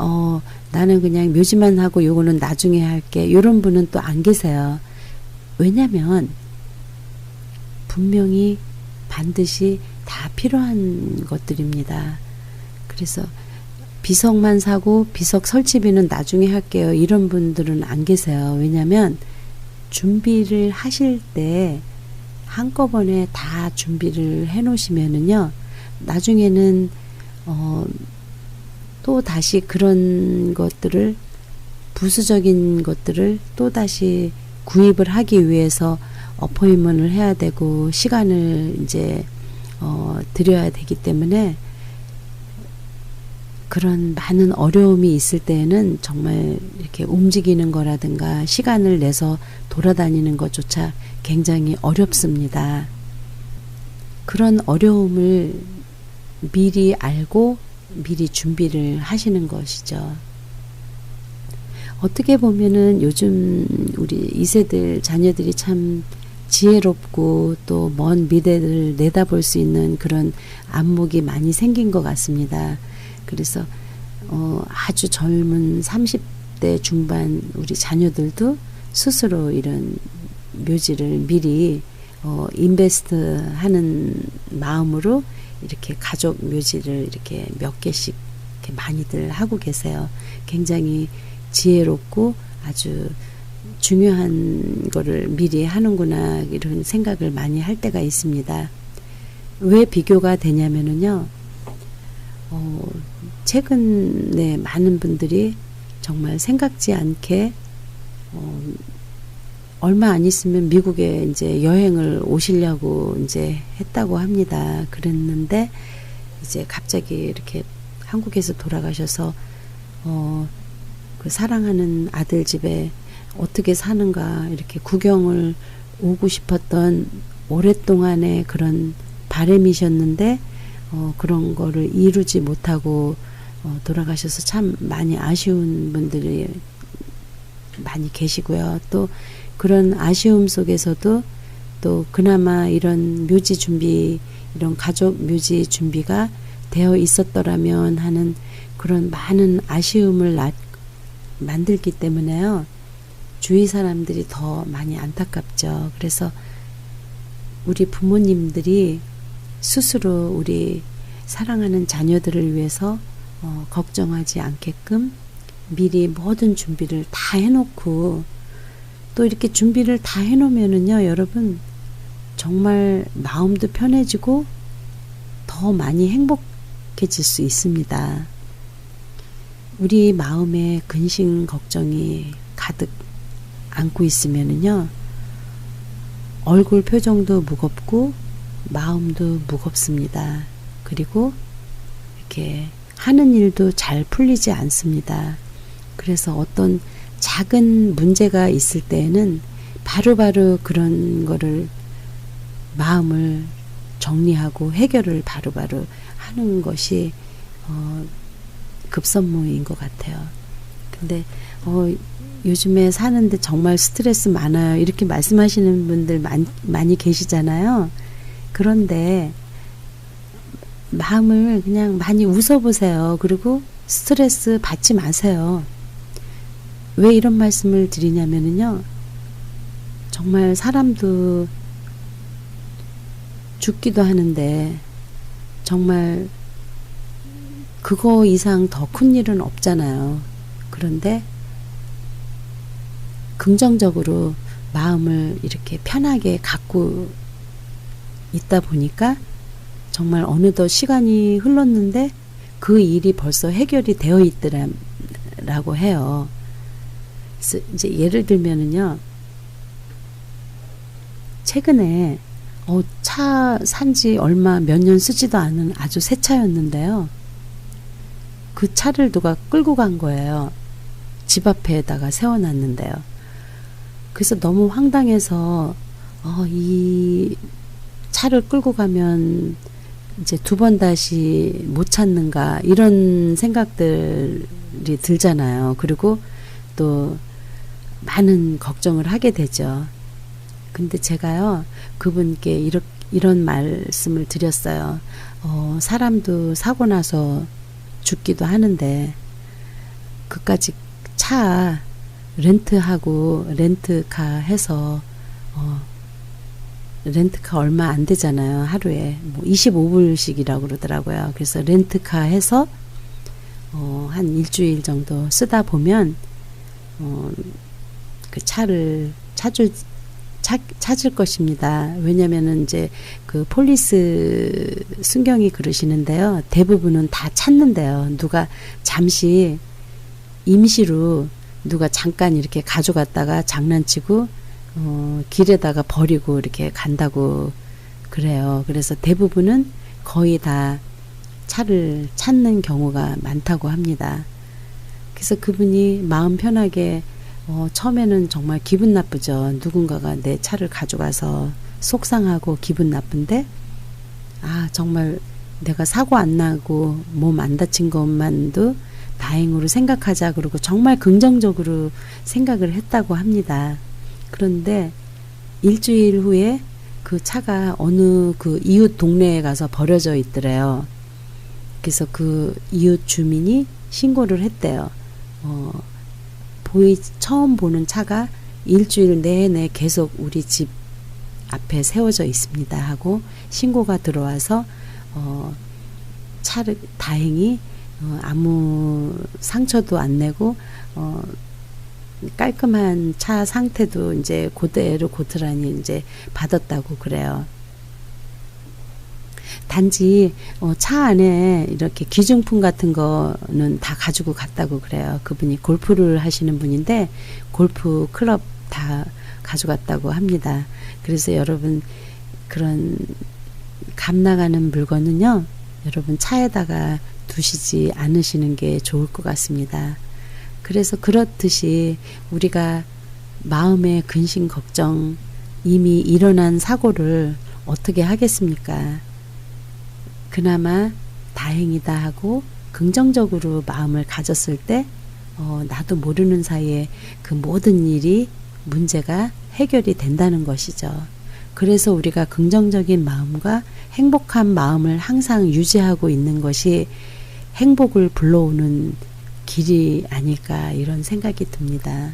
Speaker 3: 나는 그냥 묘지만 하고 요거는 나중에 할게, 이런 분은 또 안 계세요. 왜냐면 분명히 반드시 다 필요한 것들입니다. 그래서 비석만 사고 비석 설치비는 나중에 할게요, 이런 분들은 안 계세요. 왜냐면 준비를 하실 때 한꺼번에 다 준비를 해 놓으시면은요, 나중에는 또 다시 그런 것들을, 부수적인 것들을 또 다시 구입을 하기 위해서 어포인먼트를 해야 되고 시간을 이제 들여야 되기 때문에, 그런 많은 어려움이 있을 때에는 정말 이렇게 움직이는 거라든가 시간을 내서 돌아다니는 것조차 굉장히 어렵습니다. 그런 어려움을 미리 알고 미리 준비를 하시는 것이죠. 어떻게 보면은 요즘 우리 2세들 자녀들이 참 지혜롭고 또 먼 미래를 내다볼 수 있는 그런 안목이 많이 생긴 것 같습니다. 그래서 아주 젊은 30대 중반 우리 자녀들도 스스로 이런 묘지를 미리 인베스트 하는 마음으로 이렇게 가족 묘지를 이렇게 몇 개씩 이렇게 많이들 하고 계세요. 굉장히 지혜롭고 아주 중요한 거를 미리 하는구나, 이런 생각을 많이 할 때가 있습니다. 왜 비교가 되냐면은요, 최근에 많은 분들이 정말 생각지 않게 얼마 안 있으면 미국에 이제 여행을 오시려고 이제 했다고 합니다. 그랬는데 이제 갑자기 이렇게 한국에서 돌아가셔서 그 사랑하는 아들 집에 어떻게 사는가 이렇게 구경을 오고 싶었던 오랫동안의 그런 바람이셨는데 그런 거를 이루지 못하고 돌아가셔서 참 많이 아쉬운 분들이 많이 계시고요. 또 그런 아쉬움 속에서도 또 그나마 이런 묘지 준비, 이런 가족 묘지 준비가 되어 있었더라면 하는 그런 많은 아쉬움을 만들기 때문에요. 주위 사람들이 더 많이 안타깝죠. 그래서 우리 부모님들이 스스로 우리 사랑하는 자녀들을 위해서 걱정하지 않게끔 미리 모든 준비를 다 해놓고, 또 이렇게 준비를 다 해놓으면은요, 여러분 정말 마음도 편해지고 더 많이 행복해질 수 있습니다. 우리 마음에 근심 걱정이 가득 안고 있으면은요, 얼굴 표정도 무겁고 마음도 무겁습니다. 그리고 이렇게 하는 일도 잘 풀리지 않습니다. 그래서 어떤 작은 문제가 있을 때에는 바로바로 그런 거를 마음을 정리하고 해결을 바로바로 하는 것이 급선무인 것 같아요. 근데 요즘에 사는데 정말 스트레스 많아요, 이렇게 말씀하시는 분들 많이 계시잖아요. 그런데 마음을 그냥 많이 웃어보세요. 그리고 스트레스 받지 마세요. 왜 이런 말씀을 드리냐면요. 정말 사람도 죽기도 하는데 정말 그거 이상 더 큰 일은 없잖아요. 그런데 긍정적으로 마음을 이렇게 편하게 갖고 있다 보니까 정말 어느덧 시간이 흘렀는데 그 일이 벌써 해결이 되어 있더라고 해요. 그래서 이제 예를 들면은요. 최근에 차 산지 얼마 몇 년 쓰지도 않은 아주 새 차였는데요. 그 차를 누가 끌고 간 거예요. 집 앞에다가 세워놨는데요. 그래서 너무 황당해서 이 차를 끌고 가면 이제 두 번 다시 못 찾는가 이런 생각들이 들잖아요. 그리고 또 많은 걱정을 하게 되죠. 근데 제가요 그분께 이런 말씀을 드렸어요. 사람도 사고 나서 죽기도 하는데 그까지 차 렌트하고 렌트카 해서 렌트카 얼마 안 되잖아요. 하루에 뭐 25불씩이라고 그러더라고요. 그래서 렌트카 해서 한 일주일 정도 쓰다 보면 그 차를 찾을 것입니다. 왜냐면은 이제 그 폴리스 순경이 그러시는데요. 대부분은 다 찾는데요. 누가 잠시 임시로 누가 잠깐 이렇게 가져갔다가 장난치고 길에다가 버리고 이렇게 간다고 그래요. 그래서 대부분은 거의 다 차를 찾는 경우가 많다고 합니다. 그래서 그분이 마음 편하게 처음에는 정말 기분 나쁘죠. 누군가가 내 차를 가져가서 속상하고 기분 나쁜데 정말 내가 사고 안 나고 몸 안 다친 것만도 다행으로 생각하자 그러고 정말 긍정적으로 생각을 했다고 합니다. 그런데 일주일 후에 그 차가 어느 그 이웃 동네에 가서 버려져 있더래요. 그래서 그 이웃 주민이 신고를 했대요. 처음 보는 차가 일주일 내내 계속 우리 집 앞에 세워져 있습니다 하고 신고가 들어와서 차를 다행히 아무 상처도 안 내고 깔끔한 차 상태도 이제 그대로 고스란히 이제 받았다고 그래요. 단지 차 안에 이렇게 귀중품 같은 거는 다 가지고 갔다고 그래요. 그분이 골프를 하시는 분인데 골프 클럽 다 가져갔다고 합니다. 그래서 여러분 그런 값 나가는 물건은요. 여러분 차에다가 두시지 않으시는 게 좋을 것 같습니다. 그래서 그렇듯이 우리가 마음의 근심 걱정 이미 일어난 사고를 어떻게 하겠습니까? 그나마 다행이다 하고 긍정적으로 마음을 가졌을 때 나도 모르는 사이에 그 모든 일이 문제가 해결이 된다는 것이죠. 그래서 우리가 긍정적인 마음과 행복한 마음을 항상 유지하고 있는 것이 행복을 불러오는 길이 아닐까 이런 생각이 듭니다.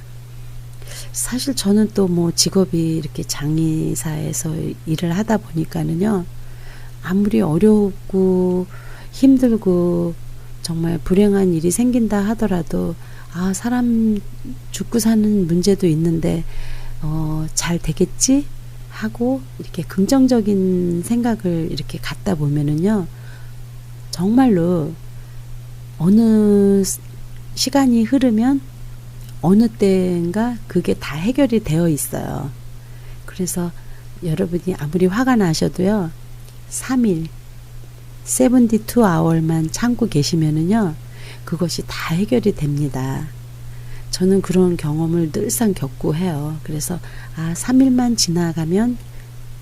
Speaker 3: 사실 저는 또 뭐 직업이 이렇게 장의사에서 일을 하다 보니까는요. 아무리 어렵고 힘들고 정말 불행한 일이 생긴다 하더라도 사람 죽고 사는 문제도 있는데 잘 되겠지 하고 이렇게 긍정적인 생각을 이렇게 갖다 보면은요. 정말로 어느 시간이 흐르면 어느 때인가 그게 다 해결이 되어 있어요. 그래서 여러분이 아무리 화가 나셔도요. 3일 72hour만 참고 계시면은요. 그것이 다 해결이 됩니다. 저는 그런 경험을 늘상 겪고 해요. 그래서 3일만 지나가면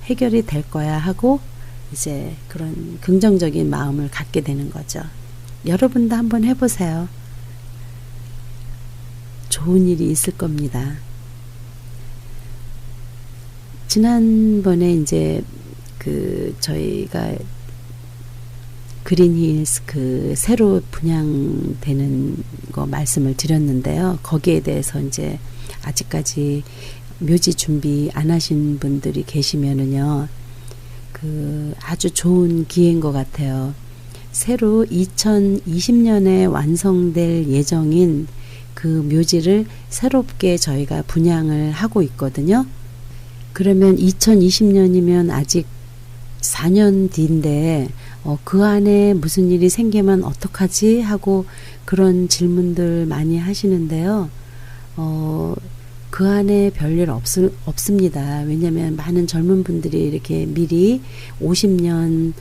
Speaker 3: 해결이 될 거야 하고 이제 그런 긍정적인 마음을 갖게 되는 거죠. 여러분도 한번 해보세요. 좋은 일이 있을 겁니다. 지난번에 이제 저희가 그린힐스 새로 분양되는 거 말씀을 드렸는데요. 거기에 대해서 이제 아직까지 묘지 준비 안 하신 분들이 계시면은요, 아주 좋은 기회인 것 같아요. 새로 2020년에 완성될 예정인 그 묘지를 새롭게 저희가 분양을 하고 있거든요. 그러면 2020년이면 아직 4년 뒤인데 그 안에 무슨 일이 생기면 어떡하지 하고 그런 질문들 많이 하시는데요. 그 안에 별일 없습니다. 왜냐하면 많은 젊은 분들이 이렇게 미리 50년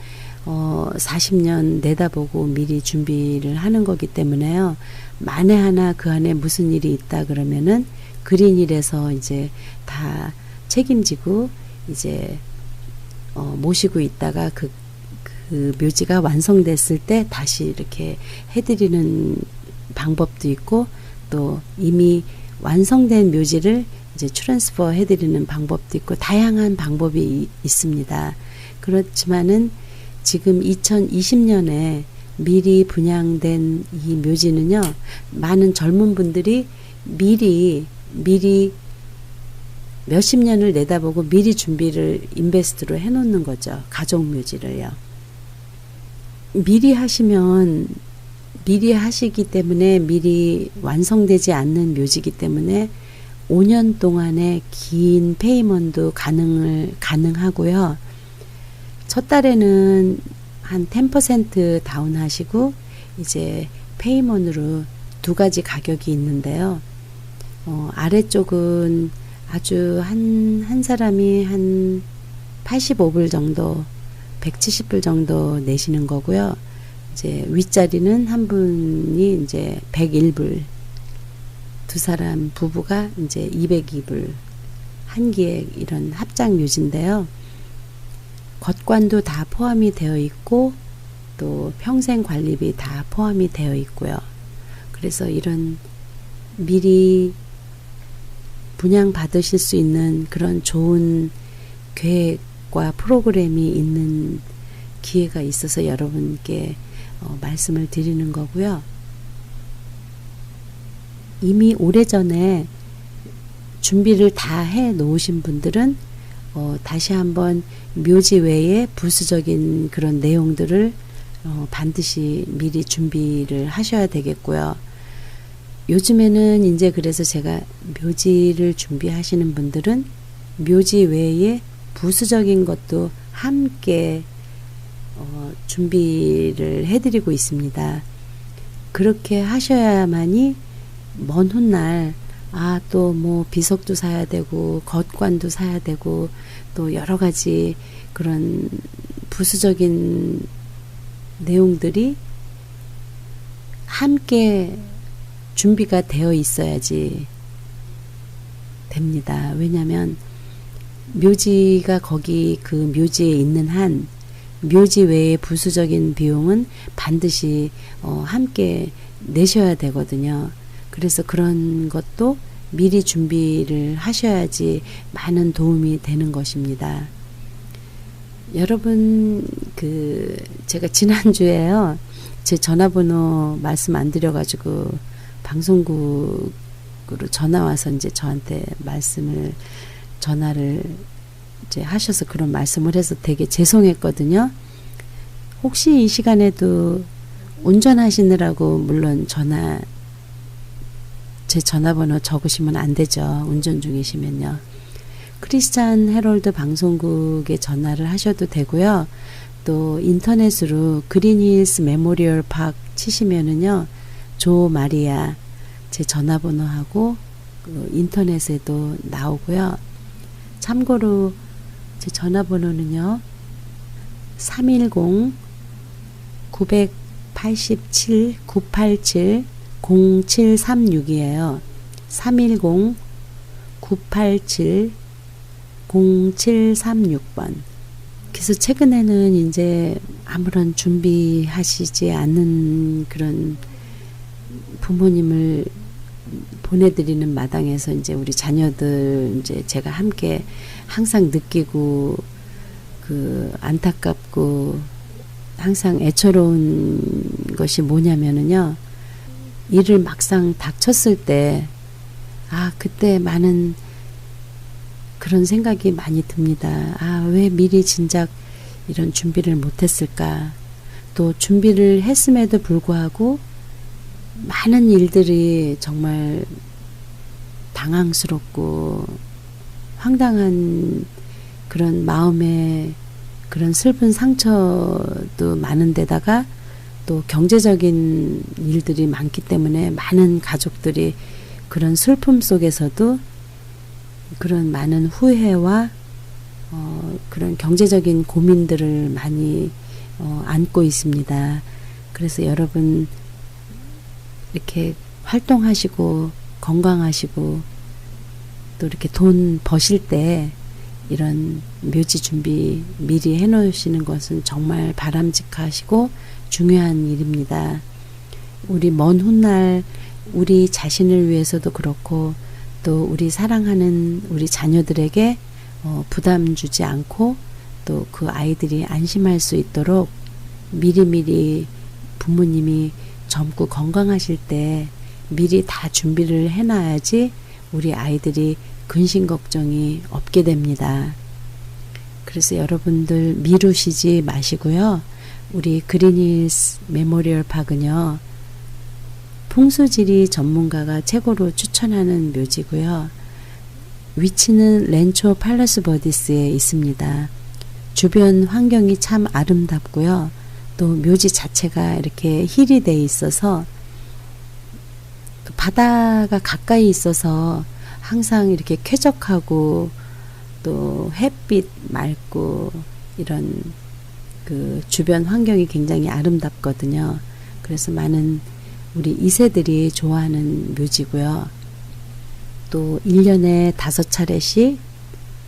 Speaker 3: 40년 내다보고 미리 준비를 하는 거기 때문에요. 만에 하나 그 안에 무슨 일이 있다 그러면은 그린힐에서 이제 다 책임지고 이제 모시고 있다가 그 묘지가 완성됐을 때 다시 이렇게 해드리는 방법도 있고, 또 이미 완성된 묘지를 이제 트랜스퍼 해드리는 방법도 있고, 다양한 방법이 있습니다. 그렇지만은 지금 2020년에 미리 분양된 이 묘지는요, 많은 젊은 분들이 미리 몇십 년을 내다보고 미리 준비를 인베스트로 해놓는 거죠. 가족 묘지를요. 미리 하시기 때문에 미리 완성되지 않는 묘지이기 때문에 5년 동안의 긴 페이먼도 가능하고요. 첫 달에는 한 10% 다운하시고 이제 페이먼으로 두 가지 가격이 있는데요. 아래쪽은 아주 한 사람이 한 85불 정도, 170불 정도 내시는 거고요. 이제 윗자리는 한 분이 이제 101불, 두 사람 부부가 이제 202불, 한 기획 이런 합작 묘지인데요. 겉관도 다 포함이 되어 있고 또 평생 관리비 다 포함이 되어 있고요. 그래서 이런 미리 분양 받으실 수 있는 그런 좋은 계획과 프로그램이 있는 기회가 있어서 여러분께 말씀을 드리는 거고요. 이미 오래전에 준비를 다 해 놓으신 분들은 다시 한번 묘지 외에 부수적인 그런 내용들을 반드시 미리 준비를 하셔야 되겠고요. 요즘에는 이제 그래서 제가 묘지를 준비하시는 분들은 묘지 외에 부수적인 것도 함께 준비를 해드리고 있습니다. 그렇게 하셔야만이 먼 훗날 또 뭐 비석도 사야 되고 겉관도 사야 되고 또 여러 가지 그런 부수적인 내용들이 함께 준비가 되어 있어야지 됩니다. 왜냐하면 묘지가 거기 그 묘지에 있는 한 묘지 외의 부수적인 비용은 반드시 함께 내셔야 되거든요. 그래서 그런 것도 미리 준비를 하셔야지 많은 도움이 되는 것입니다. 여러분, 제가 지난주에요, 제 전화번호 말씀 안 드려가지고 방송국으로 전화 와서 이제 저한테 전화를 이제 하셔서 그런 말씀을 해서 되게 죄송했거든요. 혹시 이 시간에도 운전하시느라고 물론 제 전화번호 적으시면 안 되죠. 운전 중이시면요. 크리스찬 헤럴드 방송국에 전화를 하셔도 되고요. 또 인터넷으로 그린힐스 메모리얼 파크 치시면은요, 조 마리아 제 전화번호하고 인터넷에도 나오고요. 참고로 제 전화번호는요, 310-987-987-0736이에요. 310-987-0736번. 그래서 최근에는 이제 아무런 준비하시지 않는 그런 부모님을 보내드리는 마당에서 이제 우리 자녀들 이제 제가 함께 항상 느끼고 그 안타깝고 항상 애처로운 것이 뭐냐면은요. 일을 막상 닥쳤을 때 그때 많은 그런 생각이 많이 듭니다. 왜 미리 진작 이런 준비를 못했을까. 또 준비를 했음에도 불구하고 많은 일들이 정말 당황스럽고 황당한 그런 마음에 그런 슬픈 상처도 많은 데다가 또 경제적인 일들이 많기 때문에 많은 가족들이 그런 슬픔 속에서도 그런 많은 후회와 그런 경제적인 고민들을 많이 안고 있습니다. 그래서 여러분 이렇게 활동하시고 건강하시고 또 이렇게 돈 버실 때 이런 묘지 준비 미리 해놓으시는 것은 정말 바람직하시고 중요한 일입니다. 우리 먼 훗날 우리 자신을 위해서도 그렇고 또 우리 사랑하는 우리 자녀들에게 부담 주지 않고 또 그 아이들이 안심할 수 있도록 미리미리 부모님이 젊고 건강하실 때 미리 다 준비를 해놔야지 우리 아이들이 근심 걱정이 없게 됩니다. 그래서 여러분들 미루시지 마시고요. 우리 그린힐스 메모리얼 파크는요. 풍수지리 전문가가 최고로 추천하는 묘지고요. 위치는 렌초 팔라스 버디스에 있습니다. 주변 환경이 참 아름답고요. 또 묘지 자체가 이렇게 힐이 돼 있어서 바다가 가까이 있어서 항상 이렇게 쾌적하고 또 햇빛 맑고 이런 그 주변 환경이 굉장히 아름답거든요. 그래서 많은 우리 2세들이 좋아하는 묘지고요. 또 1년에 5차례씩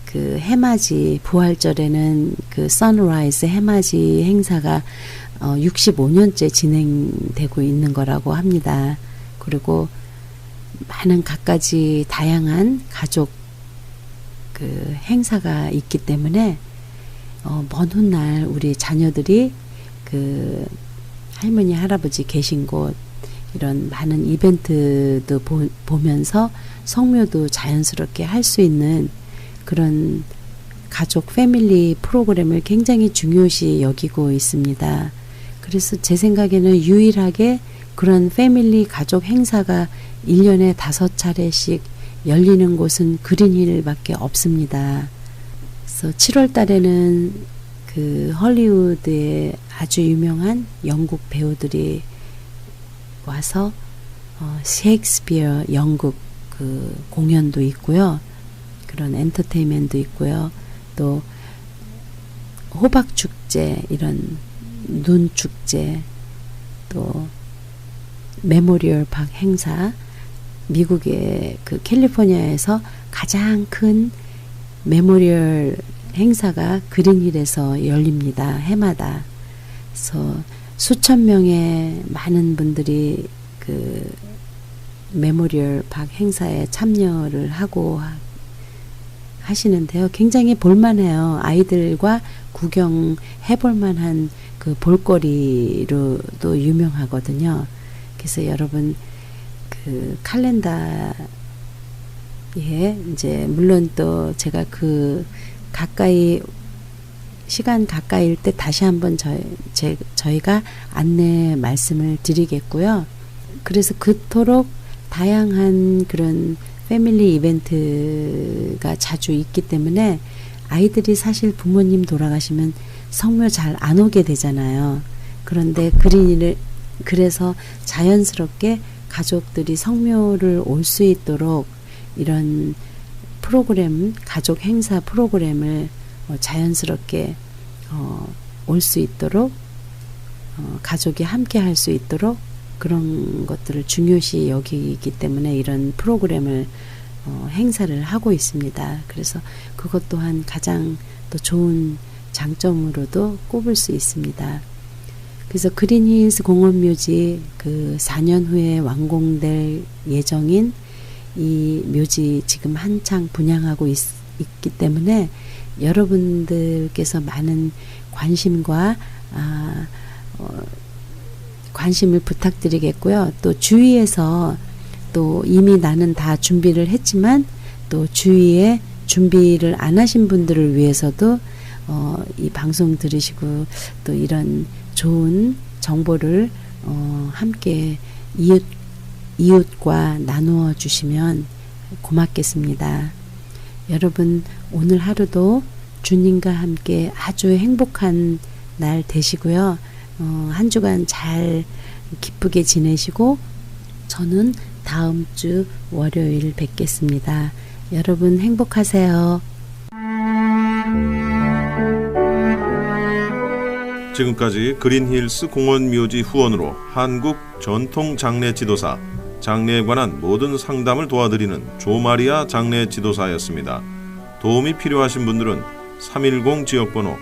Speaker 3: 그 해맞이 부활절에는 그 선라이즈 해맞이 행사가 65년째 진행되고 있는 거라고 합니다. 그리고 많은 갖가지 다양한 가족 그 행사가 있기 때문에 먼 훗날 우리 자녀들이 그 할머니 할아버지 계신 곳 이런 많은 이벤트도 보면서 성묘도 자연스럽게 할 수 있는 그런 가족 패밀리 프로그램을 굉장히 중요시 여기고 있습니다. 그래서 제 생각에는 유일하게 그런 패밀리 가족 행사가 1년에 5차례씩 열리는 곳은 그린힐밖에 없습니다. 그래서 7월 달에는 그 헐리우드의 아주 유명한 영국 배우들이 와서 셰익스피어 영국 그 공연도 있고요. 그런 엔터테인먼트도 있고요. 또 호박 축제 이런 눈 축제 또 메모리얼 파크 행사 미국의 그 캘리포니아에서 가장 큰 메모리얼 행사가 그린힐에서 열립니다. 해마다. 그래서 수천 명의 많은 분들이 그 메모리얼 파크 행사에 참여를 하고 하시는데요. 굉장히 볼만해요. 아이들과 구경해 볼만한 그 볼거리로도 유명하거든요. 그래서 여러분 그 칼렌다에 이제 물론 또 제가 그 가까이 시간 가까이일 때 다시 한번 저희가 안내 말씀을 드리겠고요. 그래서 그토록 다양한 그런 패밀리 이벤트가 자주 있기 때문에 아이들이 사실 부모님 돌아가시면 성묘 잘 안 오게 되잖아요. 그런데 그린힐을 그래서 자연스럽게 가족들이 성묘를 올 수 있도록 이런 프로그램, 가족 행사 프로그램을 자연스럽게 올 수 있도록 가족이 함께 할 수 있도록 그런 것들을 중요시 여기기 때문에 이런 프로그램을 행사를 하고 있습니다. 그래서 그것 또한 가장 또 좋은 장점으로도 꼽을 수 있습니다. 그래서 그린힐스 공원묘지 그 4년 후에 완공될 예정인 이 묘지 지금 한창 분양하고 있기 때문에 여러분들께서 많은 관심과 관심을 부탁드리겠고요. 또 주위에서 또 이미 나는 다 준비를 했지만 또 주위에 준비를 안 하신 분들을 위해서도 이 방송 들으시고 또 이런 좋은 정보를 함께 이웃과 나누어 주시면 고맙겠습니다. 여러분 오늘 하루도 주님과 함께 아주 행복한 날 되시고요. 한 주간 잘 기쁘게 지내시고 저는 다음 주 월요일 뵙겠습니다. 여러분 행복하세요.
Speaker 1: 지금까지 그린힐스 공원묘지 후원으로 한국 전통 장례 지도사, 장례에 관한 모든 상담을 도와드리는 조마리아 장례 지도사였습니다. 도움이 필요하신 분들은 310 지역번호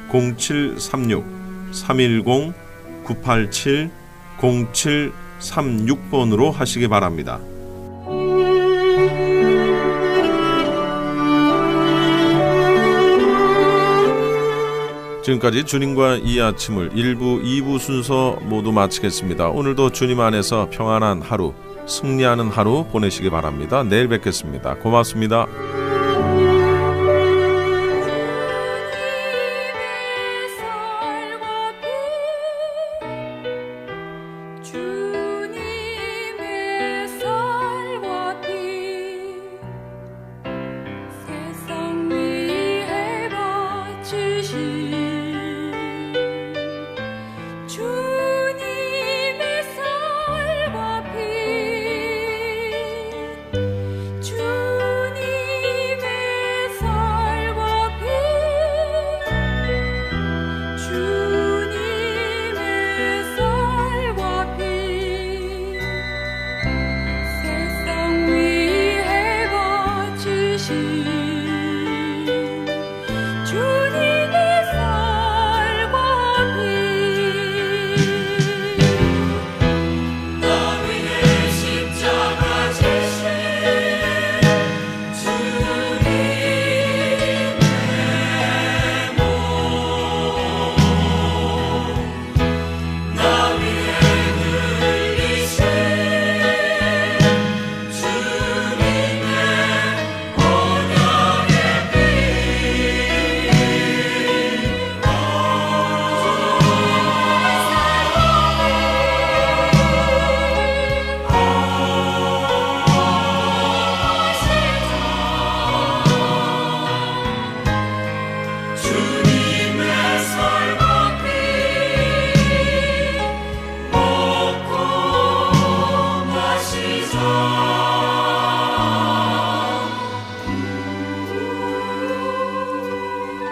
Speaker 1: 987-0736 310-987-0736번으로 하시기 바랍니다. 지금까지 주님과 이 아침을 1부, 2부 순서 모두 마치겠습니다. 오늘도 주님 안에서 평안한 하루, 승리하는 하루 보내시기 바랍니다. 내일 뵙겠습니다. 고맙습니다.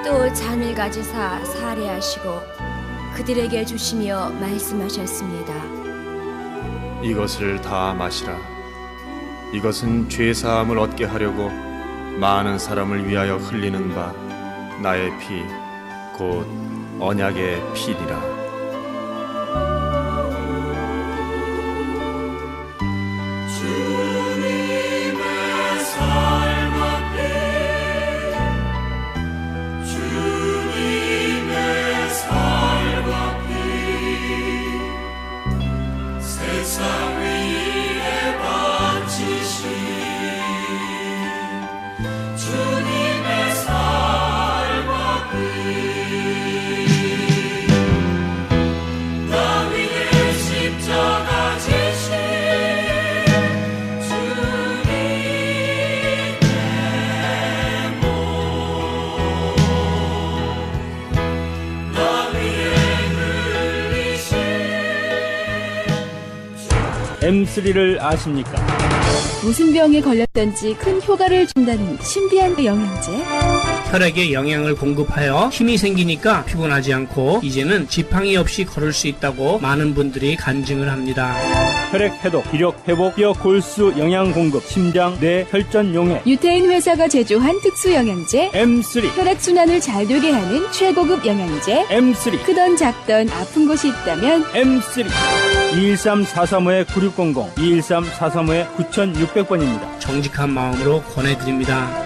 Speaker 4: 또 잔을 가지사 살해하시고 그들에게 주시며 말씀하셨습니다.
Speaker 5: 이것을 다 마시라. 이것은 죄사함을 얻게 하려고 많은 사람을 위하여 흘리는 바 나의 피, 곧 언약의 피니라.
Speaker 6: M3를 아십니까?
Speaker 7: 무슨 병에 걸렸던지 큰 효과를 준다는 신비한 영양제.
Speaker 8: 혈액에 영양을 공급하여 힘이 생기니까 피곤하지 않고 이제는 지팡이 없이 걸을 수 있다고 많은 분들이 간증을 합니다.
Speaker 6: 혈액 해독, 기력 회복, 뼈 골수 영양 공급, 심장, 뇌, 혈전 용해.
Speaker 7: 유태인 회사가 제조한 특수 영양제.
Speaker 6: M3.
Speaker 7: 혈액 순환을 잘 되게 하는 최고급 영양제.
Speaker 6: M3.
Speaker 7: 크던 작던 아픈 곳이 있다면
Speaker 6: M3. 213-435-9600, 213-435-9600번입니다.
Speaker 8: 정직한 마음으로 권해드립니다.